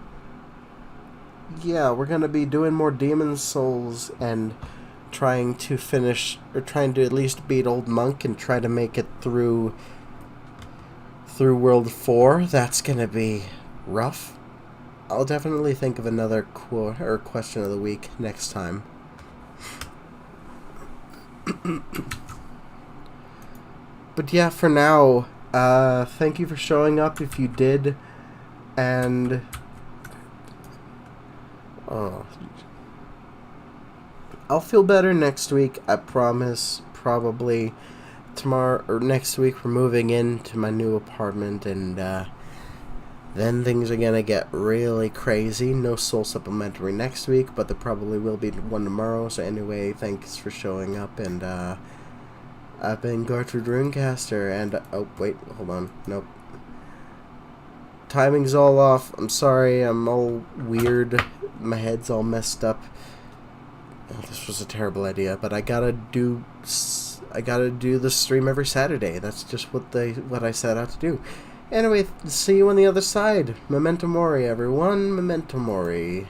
yeah, we're going to be doing more Demon Souls and trying to at least beat Old Monk and try to make it through World 4. That's going to be rough. I'll definitely think of another quote or question of the week next time. But yeah, for now, thank you for showing up if you did, and I'll feel better next week, I promise. Probably tomorrow or next week we're moving into my new apartment, and then things are gonna get really crazy. No Soul Supplementary next week, but there probably will be one tomorrow. So anyway, thanks for showing up, and I've been Gertrude Runecaster, and oh wait, hold on, nope. Timing's all off. I'm sorry, I'm all weird. My head's all messed up. Oh, this was a terrible idea, but I gotta do the stream every Saturday. That's just what I set out to do. Anyway, see you on the other side. Memento Mori, everyone. Memento Mori.